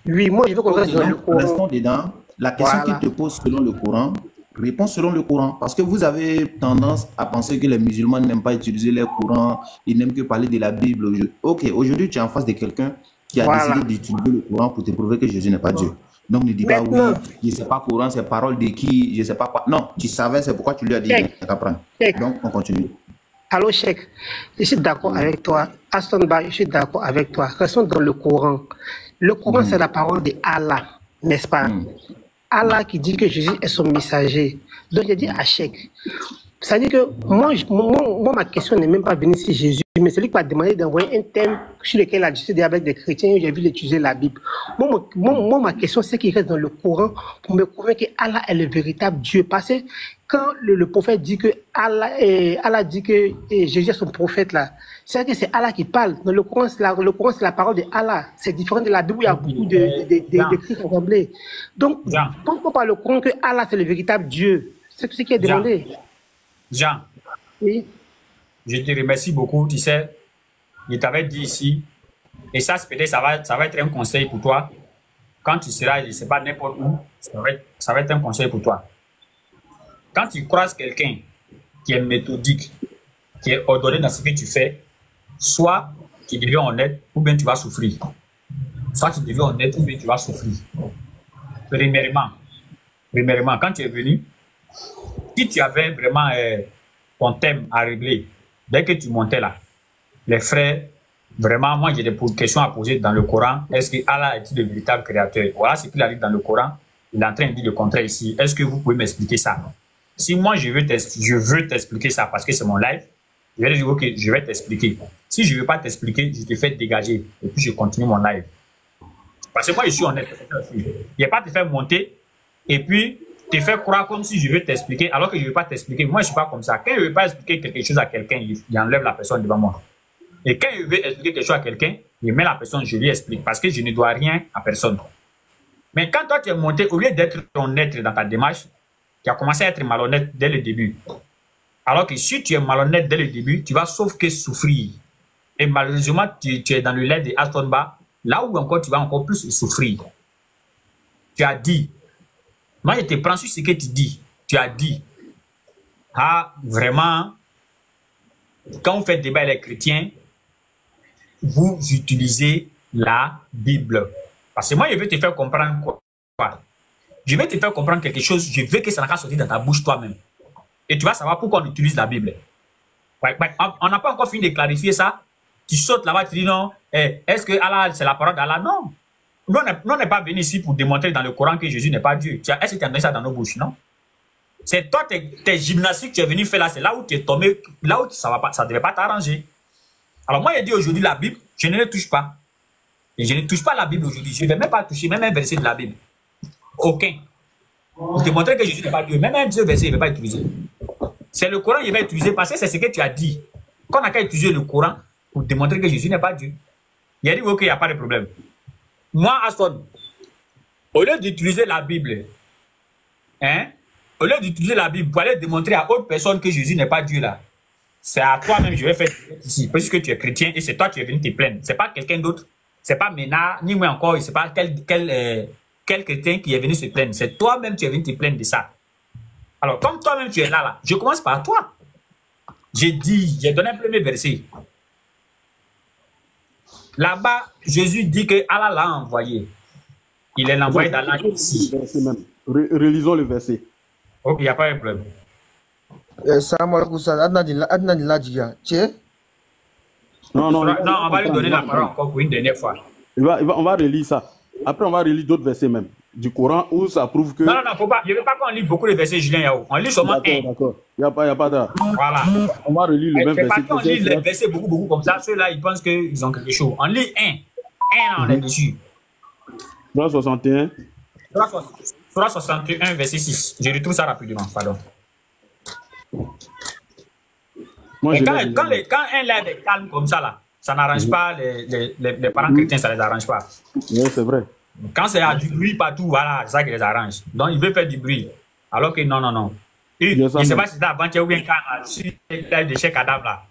Oui, moi, je veux qu'on reste dans le Coran. Restons dedans. La question qu'il te pose selon le Coran, réponds selon le Coran. Parce que vous avez tendance à penser que les musulmans n'aiment pas utiliser le Coran, ils n'aiment que parler de la Bible. Ok, aujourd'hui, tu es en face de quelqu'un qui a décidé d'utiliser le Coran pour te prouver que Jésus n'est pas Dieu. Donc, ne dis pas oui, je ne sais pas Coran, c'est parole de qui, je ne sais pas quoi. Non, tu savais, c'est pourquoi tu lui as dit d'apprendre. Donc, on continue. Allô, Cheikh, je suis d'accord avec toi. Aston Ba, je suis d'accord avec toi. Restons dans le Coran. Le Coran, c'est la parole d'Allah, n'est-ce pas? Allah qui dit que Jésus est son messager. Donc, j'ai dit à Cheikh. Ça veut dire que moi, ma question n'est même pas venue sur Jésus, mais c'est lui qui m'a demandé d'envoyer un thème sur lequel il a discuté avec des chrétiens. J'ai vu l'utiliser la Bible. Moi, ma question, c'est qu'il reste dans le Coran pour me convaincre que Allah est le véritable Dieu. Parce que quand le prophète dit que Allah dit que Jésus est son prophète là, c'est que c'est Allah qui parle. Dans le Coran, c'est la parole de Allah. C'est différent de la Bible où il y a beaucoup d'écrits rassemblés. Donc, pourquoi par le Coran que Allah c'est le véritable Dieu? C'est tout ce qui est demandé. Jean, oui. Je te remercie beaucoup. Tu sais, je t'avais dit ici, et ça, peut-être, ça va être un conseil pour toi. Quand tu seras, je ne sais pas, n'importe où, ça va être un conseil pour toi. Quand tu croises quelqu'un qui est méthodique, qui est ordonné dans ce que tu fais, soit tu deviens honnête, ou bien tu vas souffrir. Soit tu deviens honnête, ou bien tu vas souffrir. Premièrement, quand tu es venu, si tu avais vraiment ton thème à régler, dès que tu montais là, les frères, vraiment, moi j'ai des questions à poser dans le Coran. Est-ce que Allah est le véritable créateur? Voilà ce qu'il arrive dans le Coran. Il est en train de dire le contraire ici. Est-ce que vous pouvez m'expliquer ça? Si moi je veux t'expliquer ça parce que c'est mon live, je vais dire ok, je vais t'expliquer. Si je ne veux pas t'expliquer, je te fais dégager et puis je continue mon live. Parce que moi je suis honnête. Il n'y a pas de te faire monter et puis te faire croire comme si je veux t'expliquer alors que je ne veux pas t'expliquer. Moi je ne suis pas comme ça. Quand je ne veux pas expliquer quelque chose à quelqu'un, il enlève la personne devant moi. Et quand je veux expliquer quelque chose à quelqu'un, je mets la personne, je lui explique parce que je ne dois rien à personne. Mais quand toi tu es monté, au lieu d'être honnête dans ta démarche, tu as commencé à être malhonnête dès le début. Alors que si tu es malhonnête dès le début, tu vas sauf que souffrir. Et malheureusement, tu es dans le lait de Aston Ba, là où encore tu vas encore plus souffrir. Tu as dit, moi je te prends sur ce que tu dis, tu as dit, ah vraiment, quand vous faites débat avec les chrétiens, vous utilisez la Bible. Parce que moi je veux te faire comprendre quoi? Je vais te faire comprendre quelque chose, je veux que ça n'a pas sorti dans ta bouche toi-même. Et tu vas savoir pourquoi on utilise la Bible. On n'a pas encore fini de clarifier ça. Tu sautes là-bas, tu dis non, est-ce que Allah, c'est la parole d'Allah? Non. Nous, on n'est pas venu ici pour démontrer dans le Coran que Jésus n'est pas Dieu. Est-ce que tu as mis ça dans nos bouches? Non. C'est toi, tes gymnastiques que tu es venu faire là, c'est là où tu es tombé, là où ça ne devait pas t'arranger. Alors moi, je dis aujourd'hui la Bible, je ne le touche pas. Et je ne touche pas la Bible aujourd'hui. Je ne vais même pas toucher même un verset de la Bible. Aucun. Pour te montrer que Jésus n'est pas Dieu. Même un verset, il ne va pas utiliser. C'est le Coran qu'il va utiliser parce que c'est ce que tu as dit. Qu'on n'a qu'à utiliser le Coran pour démontrer que Jésus n'est pas Dieu. Il a dit, ok, il n'y a pas de problème. Moi, Aston, au lieu d'utiliser la Bible, au lieu d'utiliser la Bible pour aller démontrer à autre personne que Jésus n'est pas Dieu là, c'est à toi-même je vais faire ici. Parce que tu es chrétien et c'est toi qui es venu te plaindre. Ce n'est pas quelqu'un d'autre. Ce n'est pas Ménard, ni moi encore, ce n'est pas quel chrétien qui est venu se plaindre. C'est toi-même qui es venu te plaindre de ça. Alors, comme toi-même tu es là, je commence par toi. J'ai donné un premier verset. Là-bas, Jésus dit que Allah l'a envoyé. Il est envoyé d'Allah ici. Relisons le verset. Ok, il n'y a pas de problème. Non, on va lui donner la parole encore pour une dernière fois. On va relire ça. Après, on va relire d'autres versets même du Coran où ça prouve que... Non, faut pas. Je ne veux pas qu'on lit beaucoup de versets, Julien Yao. On lit seulement un. D'accord. Il n'y a pas de... Voilà. On va relire le même verset. C'est pas qu'on lit les versets beaucoup comme ça. Ceux-là, ils pensent qu'ils ont quelque chose. On lit un. On est dessus. Surah 61. Surah 61, verset 6. Je retrouve ça rapidement, pardon. Quand un lève est calme comme ça, là, ça n'arrange pas les parents chrétiens, ça ne les arrange pas. Oui, c'est vrai. Quand c'est du bruit partout, voilà, c'est ça qui les arrange. Donc, il veut faire du bruit. Alors que non. Je ne sais pas si c'est avant-hier ou bien quand sur le de Cheikh Adam, là.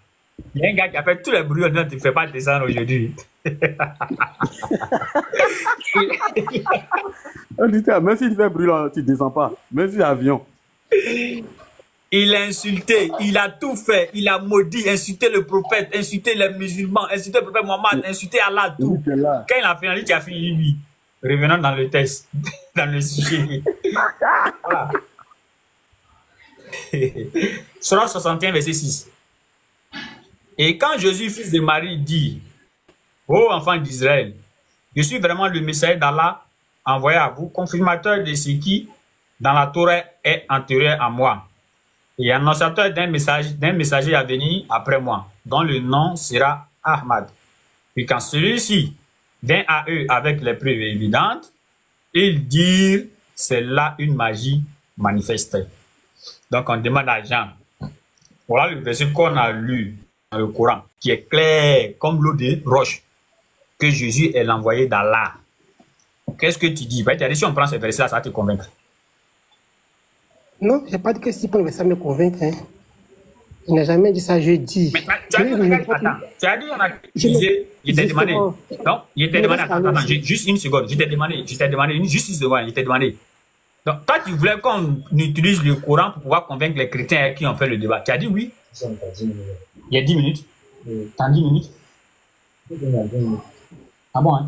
Il y a un gars qui a fait tous les bruits, tu ne fais pas descendre aujourd'hui. Même s'il fait bruit, là, tu ne descends pas. Même si c'est avion. Il a insulté, il a tout fait, il a maudit, insulté le prophète, insulté les musulmans, insulté le prophète Mohammed, insulté Allah, tout. Quand il a fini, il a fini lui. Revenons dans le texte, dans le sujet. Voilà. Surah 61, verset 6. Et quand Jésus, fils de Marie, dit: ô enfants d'Israël, je suis vraiment le messager d'Allah envoyé à vous, confirmateur de ce qui, dans la Torah, est antérieur à moi, et annonciateur d'un messager à venir après moi, dont le nom sera Ahmad. Puis quand celui-ci vient à eux avec les preuves évidentes, ils dirent: c'est là une magie manifestée. Donc on demande à Jean, voilà le verset qu'on a lu dans le Coran, qui est clair comme l'eau de roche, que Jésus est l'envoyé d'Allah. Qu'est-ce que tu dis? Si on prend ce verset-là, ça va te convaincre. Non, je n'ai pas dit que si pour ça me convaincre. Hein. Je n'ai jamais dit ça, je dis. Mais tu as dit, on a utilisé, je t'ai demandé. Non, je t'ai demandé, attends, juste une seconde, je t'ai demandé, juste une seconde, je t'ai demandé. Donc, toi, tu voulais qu'on utilise le Coran pour pouvoir convaincre les chrétiens qui ont fait le débat. Tu as dit oui? Il y a 10 minutes. T'as 10 minutes? Ah bon, hein?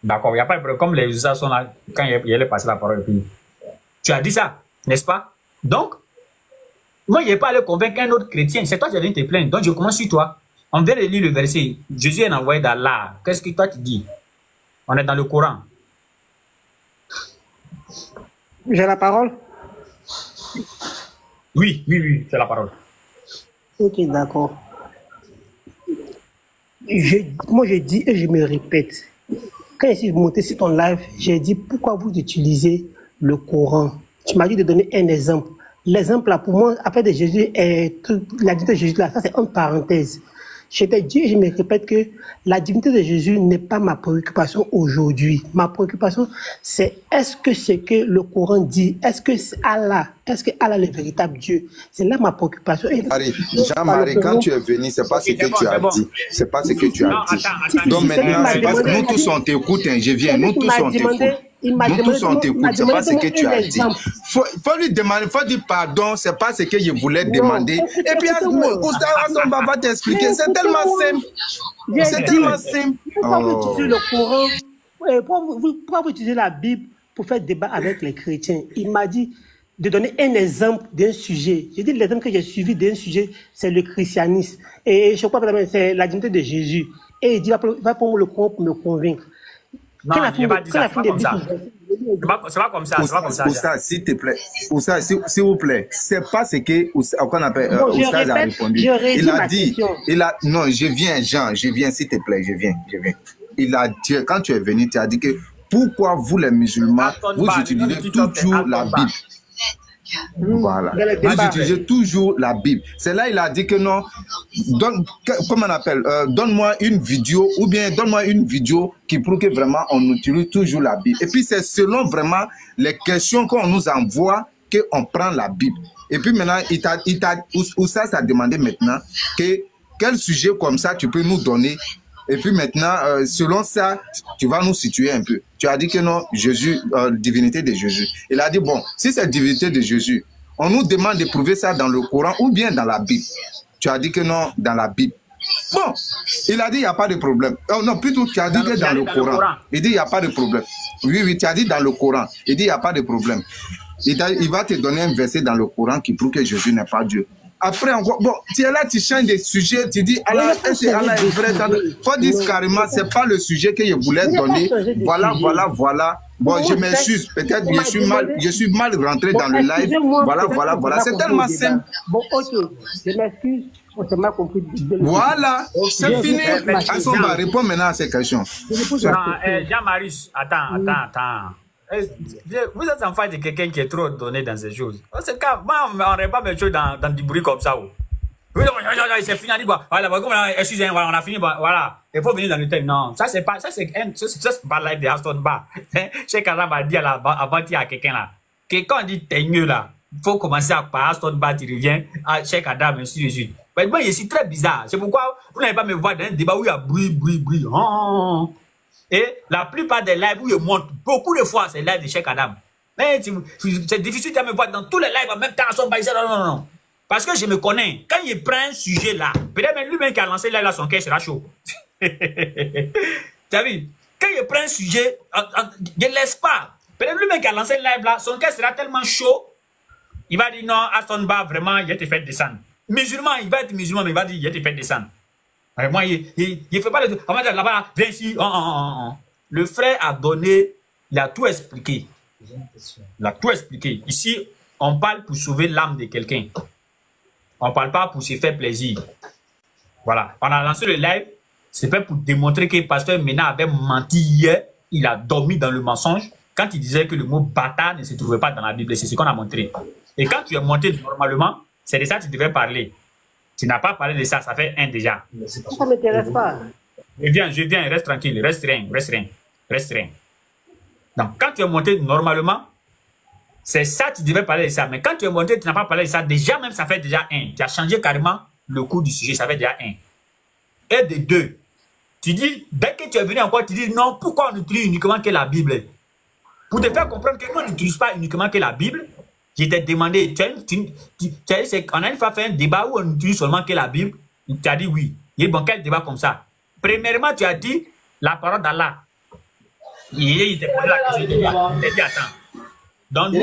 D'accord, il n'y a pas de problème. Comme les usagers sont là, quand il allait passer la parole, puis tu as dit ça, n'est-ce pas? Donc, moi, je n'ai pas allé convaincre un autre chrétien. C'est toi qui viens te plaindre. Donc, je commence sur toi. On vient de lire le verset. Jésus est envoyé d'Allah. Qu'est-ce que toi tu dis? On est dans le Coran. J'ai la parole? Oui, c'est la parole. Ok, d'accord. Moi, je dis et je me répète. Quand je suis monté sur ton live, j'ai dit pourquoi vous utilisez le Coran. Tu m'as dit de donner un exemple. L'exemple là, pour moi, après de Jésus, la divinité de Jésus là, ça c'est une parenthèse. Je t'ai dit et je me répète que la divinité de Jésus n'est pas ma préoccupation aujourd'hui. Ma préoccupation, c'est est-ce que ce que le Coran dit, est-ce que Allah est le véritable Dieu? C'est là ma préoccupation. Jean-Marie, quand tu es venu, c'est pas ce que tu as dit. C'est pas ce que tu as dit. Donc maintenant, c'est parce que nous tous on t'écoute, je viens, nous tous on t'écoute. Nous tous on t'écoute, c'est pas ce que tu as dit. Faut lui demander, faut dire pardon, c'est pas ce que je voulais demander. Et puis Oustaz va t'expliquer, c'est tellement simple. C'est tellement simple. Pourquoi vous utilisez le Coran? Pourquoi vous utilisez la Bible pour faire débat avec les chrétiens? Il m'a dit de donner un exemple d'un sujet. J'ai dit l'exemple que j'ai suivi d'un sujet, c'est le christianisme. Et je crois que c'est la divinité de Jésus. Et il dit, va prendre le Coran pour me convaincre. Non, il n'a pas dit ça, c'est pas comme ça. C'est pas comme ça, c'est pas comme ça. Oustaz, s'il te plaît. Oustaz, s'il vous plaît. C'est pas ce qu'on appelle Oustaz a répondu. Il a dit, non, je viens, Jean, je viens, s'il te plaît, je viens. Il a dit, quand tu es venu, tu as dit que pourquoi vous les musulmans, vous utilisez toujours la Bible. Voilà. Vous utilisez toujours la Bible. C'est là il a dit que non, comment on appelle, donne-moi une vidéo ou bien donne-moi une vidéo qui prouve que vraiment on utilise toujours la Bible. Et puis c'est selon vraiment les questions qu'on nous envoie qu'on prend la Bible. Et puis maintenant, Oustaz t'a demandé maintenant que quel sujet comme ça tu peux nous donner. Et puis maintenant, selon ça, tu vas nous situer un peu. Tu as dit que non, Jésus, divinité de Jésus. Il a dit, bon, si c'est divinité de Jésus, on nous demande de prouver ça dans le Coran ou bien dans la Bible. Tu as dit que non, dans la Bible. Bon, il a dit il n'y a pas de problème. Oh, non, plutôt tu as dit que dans le Coran. Il dit il n'y a pas de problème. Oui, oui, tu as dit dans le Coran. Il dit il n'y a pas de problème. Il va te donner un verset dans le Coran qui prouve que Jésus n'est pas Dieu. Après encore, bon, tu es là, tu changes de sujet, tu dis Allah, est-ce que Allah est vrai? Il faut dire carrément, ce n'est pas le sujet que je voulais donner. Voilà, voilà, voilà. Bon, je m'excuse, peut-être je suis mal rentré dans le live. Voilà, voilà, voilà. C'est tellement simple. Bon, ok, je m'excuse, on s'est mal compris. Voilà, c'est fini. On va répondre maintenant à ces questions. Jean-Marie, attends. Vous êtes en face de quelqu'un qui est trop donné dans ces choses. C'est quand moi, on n'aurait pas mes choses dans du bruit comme ça. C'est fini, on dit quoi? Voilà, excusez, on a fini, voilà. Il faut venir dans le thème. Non, ça c'est pas live de Aston Bar. Cheikh Adam a dit avant-hier à quelqu'un là. Que quand on dit teigneux là, il faut commencer par Aston Bar, tu reviens à Cheikh Adam, ainsi de suite. Mais moi, je suis très bizarre. C'est pourquoi vous n'allez pas me voir dans un débat où il y a bruit. Et la plupart des lives où je monte, beaucoup de fois, c'est live de Cheikh Adam. Mais c'est difficile de me voir dans tous les lives en même temps. Non. Parce que je me connais. Quand il prend un sujet là, peut-être même lui-même qui a lancé là, son cœur sera chaud. Tu as vu? Quand il prend un sujet, je ne laisse pas. Peut-être lui-même qui a lancé le live là, son cœur sera tellement chaud, il va dire non, Aston Bar, vraiment, il a été fait descendre. Musulman, il va être musulman, mais il va dire il a été fait descendre. Moi, il ne fait pas le... Là-bas, viens ici. Le frère a donné, il a tout expliqué. Ici, on parle pour sauver l'âme de quelqu'un. On ne parle pas pour se faire plaisir. Voilà. On a lancé le live. C'est fait pour démontrer que le pasteur Mena avait menti hier. Il a dormi dans le mensonge quand il disait que le mot bâtard ne se trouvait pas dans la Bible. C'est ce qu'on a montré. Et quand tu es monté normalement, c'est de ça que tu devais parler. Tu n'as pas parlé de ça, ça fait un déjà. Ça ne m'intéresse pas. Je viens, reste tranquille, reste rien. Donc, quand tu es monté normalement, c'est ça, tu devais parler de ça. Mais quand tu es monté, tu n'as pas parlé de ça, déjà même, ça fait déjà un. Tu as changé carrément le cours du sujet, ça fait déjà un. Et de deux, tu dis, dès que tu es venu encore, tu dis non, pourquoi on utilise uniquement que la Bible? Pour te faire comprendre que nous, on n'utilise pas uniquement que la Bible. Je t'ai demandé, on a une fois fait un débat où on utilise seulement que la Bible. Tu as dit oui. Il y a bon, quel débat comme ça? Premièrement, tu as dit la parole d'Allah. Il t'a posé la question, il t'a dit attends. Donc,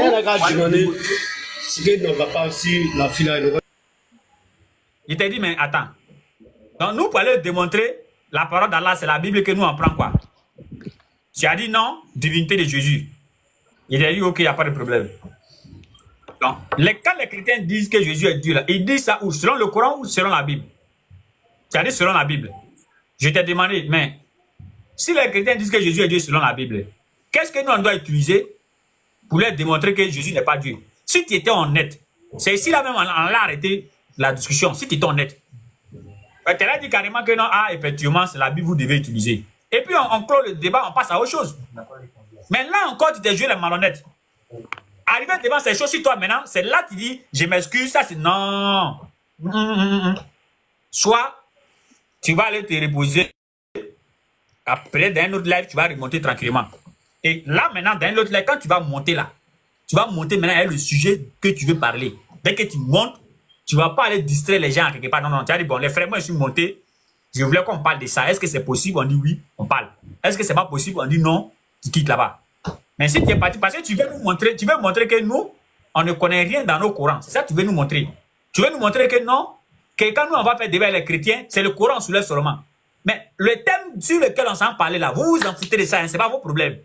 il t'a dit mais attends. Donc, nous, pour aller démontrer la parole d'Allah, c'est la Bible que nous en prenons quoi? Tu as dit non, divinité de Jésus. Il a dit ok, il n'y a pas de problème. Donc, quand les chrétiens disent que Jésus est Dieu, là, ils disent ça où? Selon le Coran ou selon la Bible? Tu as dit selon la Bible. Je t'ai demandé, mais si les chrétiens disent que Jésus est Dieu selon la Bible, qu'est-ce que nous on doit utiliser pour leur démontrer que Jésus n'est pas Dieu? Si tu étais honnête, c'est ici là même on a arrêté la discussion. Si tu étais honnête, tu as dit carrément que non, effectivement, c'est la Bible que vous devez utiliser. Et puis on clôt le débat, on passe à autre chose. Mais là encore, tu t'es joué les malhonnêtes. Arrivé devant ces choses, si toi maintenant, c'est là que tu dis, je m'excuse, ça c'est non. Soit, tu vas aller te reposer. Après, dans un autre live, tu vas remonter tranquillement. Et là, maintenant, dans un autre live, quand tu vas monter là, tu vas monter maintenant avec le sujet que tu veux parler. Dès que tu montes, tu ne vas pas aller distraire les gens quelque part. Non, tu vas dire, bon, les frères, moi, je suis monté. Je voulais qu'on parle de ça. Est-ce que c'est possible? On dit oui, on parle. Est-ce que c'est pas possible? On dit non, tu quittes là-bas. Mais si tu es parti, parce que tu veux nous montrer, que nous, on ne connaît rien dans nos Corans. C'est ça que tu veux nous montrer. Tu veux nous montrer que non, que quand nous, on va faire débat avec les chrétiens, c'est le Coran soulève seulement. Mais le thème sur lequel on s'en parlait là, vous vous en foutez de ça, hein, c'est pas vos problèmes.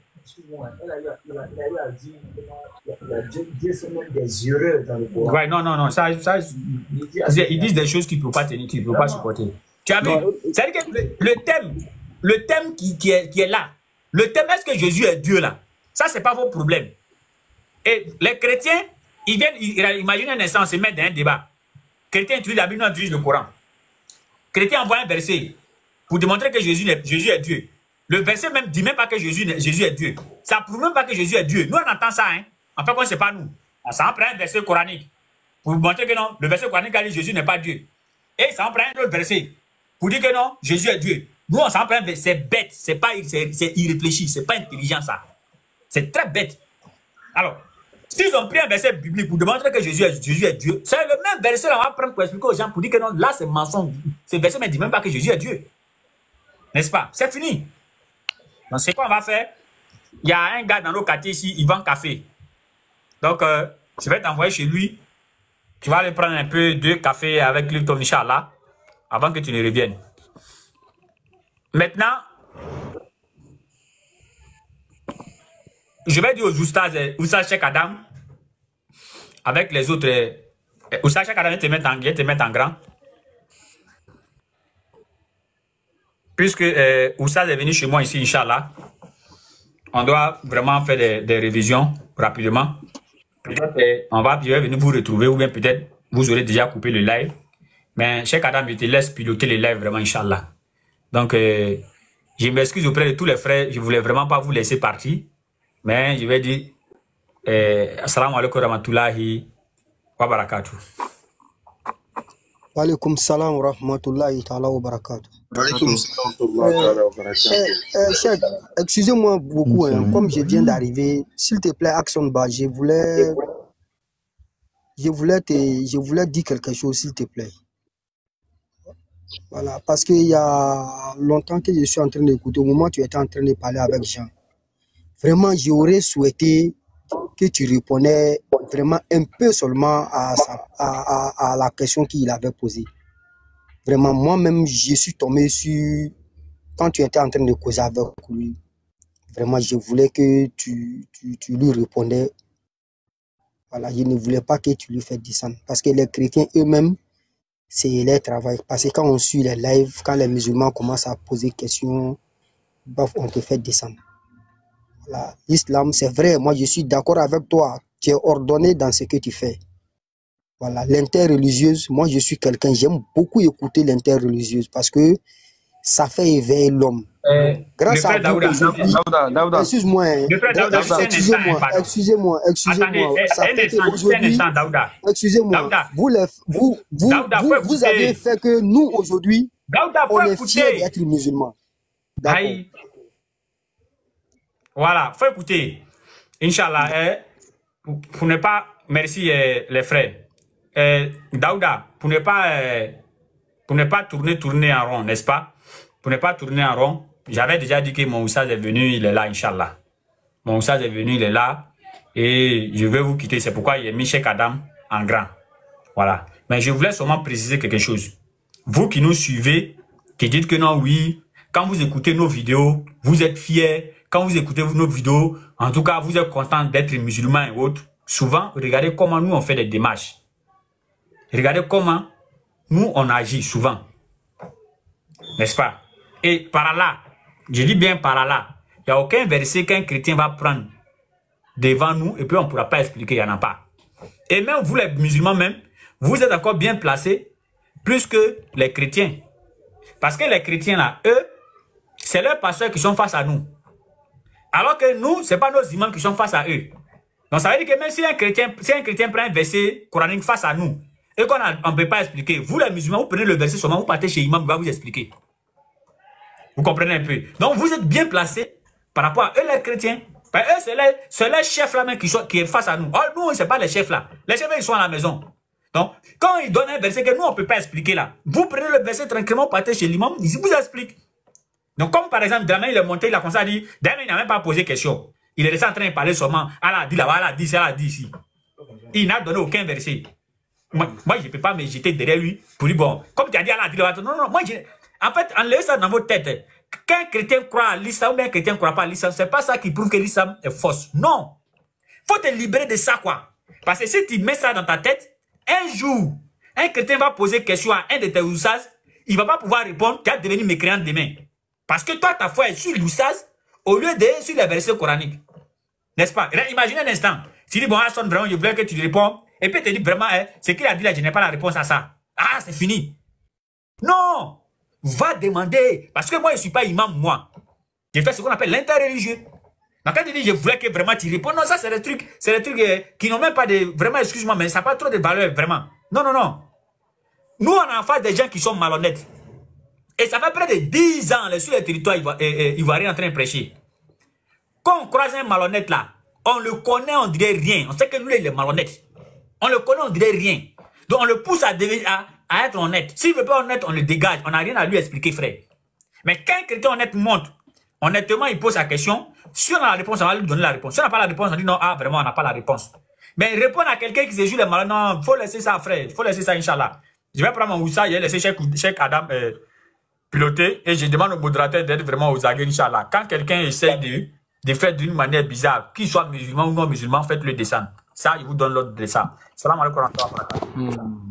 Dieu fait même des erreurs dans le Coran. Ouais, non, ça, ils disent des choses qu'ils ne peuvent pas tenir, qu'ils ne peuvent pas supporter. Tu as vu? C'est-à-dire que le thème qui est là, le thème, est-ce que Jésus est Dieu là? Ça, c'est pas vos problèmes. Et les chrétiens, ils viennent imaginer un instant, se mettre dans un débat. Chrétiens utilisent la Bible, non, utilisent le Coran. Chrétiens envoient un verset pour démontrer que Jésus est Dieu. Le verset même dit même pas que Jésus est Dieu. Ça prouve même pas que Jésus est Dieu. Nous, on entend ça, hein. En fait, c'est pas nous. On s'en prend un verset coranique pour montrer que non, le verset coranique a dit Jésus n'est pas Dieu. Et ça en prend un autre verset pour dire que non, Jésus est Dieu. Nous, on s'en prend un verset bête. C'est irréfléchi. C'est pas intelligent, ça. C'est très bête. Alors, s'ils ont pris un verset biblique pour démontrer que Jésus est Dieu, c'est le même verset qu'on va prendre pour expliquer aux gens, pour dire que non, là, c'est mensonge. Ce verset ne dit même pas que Jésus est Dieu. N'est-ce pas? C'est fini. Donc, c'est quoi on va faire? Il y a un gars dans nos quartiers ici, il vend café. Donc, je vais t'envoyer chez lui. Tu vas aller prendre un peu de café avec lui, ton Inch'Allah, avant que tu ne reviennes. Maintenant, je vais dire aux Oustaz Cheikh Adam, avec les autres, Oustaz Cheikh Adam, ils te mettent en grand. Puisque Oustaz est venu chez moi ici, Inch'Allah, on doit vraiment faire des révisions rapidement. Peut-être je vais venir vous retrouver, ou bien peut-être vous aurez déjà coupé le live. Mais Cheikh Adam, je te laisse piloter le live vraiment, Inch'Allah. Donc, je m'excuse auprès de tous les frères, je ne voulais vraiment pas vous laisser partir. Mais je vais dire, assalamu alaikum wa rahmatullahi wa barakatuh. Wa alaikum salam wa rahmatullahi ta'ala wa barakatuh. Cheikh, excusez-moi beaucoup, hein, comme je viens d'arriver, s'il te plaît, Action Bas, je voulais dire quelque chose, s'il te plaît. Voilà, parce qu'il y a longtemps que je suis en train d'écouter, au moment où tu étais en train de parler avec Jean, vraiment, j'aurais souhaité que tu répondais vraiment un peu seulement à la question qu'il avait posée. Vraiment, moi-même, je suis tombé sur... Quand tu étais en train de causer avec lui, vraiment, je voulais que tu lui répondais. Voilà, je ne voulais pas que tu lui fasses descendre. Parce que les chrétiens eux-mêmes, c'est leur travail. Parce que quand on suit les lives, quand les musulmans commencent à poser des questions, on te fait descendre. Voilà. L'islam, c'est vrai, moi je suis d'accord avec toi. Tu es ordonné dans ce que tu fais. Voilà, l'interreligieuse, moi je suis quelqu'un, j'aime beaucoup écouter l'interreligieuse parce que ça fait éveiller l'homme. Grâce à vous, excuse-moi, excusez-moi. Excusez-moi, vous avez fait que nous aujourd'hui, on est fiers d'être musulmans. Voilà, faut écouter. Inch'Allah, pour ne pas, merci les frères. Daouda, pour ne pas tourner en rond, n'est-ce pas? Pour ne pas tourner en rond, j'avais déjà dit que mon Oussaz est venu, il est là, Inch'Allah. Mon Oussaz est venu, il est là. Et je vais vous quitter. C'est pourquoi il a mis Cheikh Adam en grand. Voilà. Mais je voulais seulement préciser quelque chose. Vous qui nous suivez, qui dites que non, oui, quand vous écoutez nos vidéos, vous êtes fiers. Quand vous écoutez nos vidéos, en tout cas, vous êtes content d'être musulman et autres. Souvent, regardez comment nous, on fait des démarches. Regardez comment nous, on agit souvent. N'est-ce pas? Et par là, je dis bien par là, il n'y a aucun verset qu'un chrétien va prendre devant nous et puis on ne pourra pas expliquer, il n'y en a pas. Et même vous, les musulmans même, vous êtes encore bien placés plus que les chrétiens. Parce que les chrétiens là, eux, c'est leurs pasteurs qui sont face à nous. Alors que nous, ce n'est pas nos imams qui sont face à eux. Donc ça veut dire que même si un chrétien prend un verset coranique face à nous, et qu'on ne peut pas expliquer, vous les musulmans, vous prenez le verset seulement, vous partez chez l'imam, il va vous expliquer. Vous comprenez un peu. Donc vous êtes bien placés par rapport à eux les chrétiens. Parce que eux, c'est les chefs là même qui est face à nous. Oh, nous, ce n'est pas les chefs là. Les chefs, ils sont à la maison. Donc, quand ils donnent un verset que nous, on ne peut pas expliquer là, vous prenez le verset tranquillement, vous partez chez l'imam, il vous explique. Donc, comme par exemple, demain, il est monté, il a commencé à dire, demain, il n'a même pas posé question. Il est resté en train de parler seulement, Allah dit là-bas, Allah dit ça, Allah dit ici. Il n'a donné aucun verset. Moi, je ne peux pas me jeter derrière lui pour dire, bon, comme tu as dit, Allah dit là-bas, non, moi, en fait, enlevez ça dans votre tête. Qu'un chrétien croit à l'islam ou un chrétien ne croit pas à l'islam, ce n'est pas ça qui prouve que l'islam est fausse. Non. Il faut te libérer de ça, quoi. Parce que si tu mets ça dans ta tête, un jour, un chrétien va poser question à un de tes oussas, il ne va pas pouvoir répondre, tu vas devenir mécréant demain. Parce que toi, ta foi est sur l'oussas au lieu de sur les versets coraniques. N'est-ce pas? Imaginez un instant. Tu dis, bon, Hassan, vraiment, je voulais que tu réponds. Et puis, tu te dis, vraiment, ce qu'il a dit là, je n'ai pas la réponse à ça. Ah, c'est fini. Non! Va demander. Parce que moi, je ne suis pas imam, moi. Je fais ce qu'on appelle l'interreligieux. Donc, quand tu dis, je voulais que vraiment tu réponds, non, ça, c'est des trucs qui n'ont même pas de, vraiment, excuse-moi, mais ça n'a pas trop de valeur, vraiment. Non, non, non. Nous, on est en face des gens qui sont malhonnêtes. Et ça fait près de 10 ans, sur le territoire ivoirien en train de prêcher. Quand on croise un malhonnête là, on le connaît, on dirait rien. On sait que lui, il est malhonnête. On le connaît, on dirait rien. Donc, on le pousse à à être honnête. S'il ne veut pas être honnête, on le dégage. On n'a rien à lui expliquer, frère. Mais quand quelqu'un honnête monte, honnêtement, il pose sa question. Si on a la réponse, on va lui donner la réponse. Si on n'a pas la réponse, on dit non, ah, vraiment, on n'a pas la réponse. Mais répondre à quelqu'un qui se joue les malades, non, il faut laisser ça, frère. Il faut laisser ça, Inch'Allah. Je vais prendre mon Oussa, il a laissé Cheikh Adam piloter et je demande au modérateur d'être vraiment aux aguets, Inch'Allah. Quand quelqu'un essaye de faire d'une manière bizarre, qu'il soit musulman ou non musulman, faites-le descendre. Ça, il vous donne l'ordre de ça. Salam alaikum wa rahmatullahi wa barakatuh.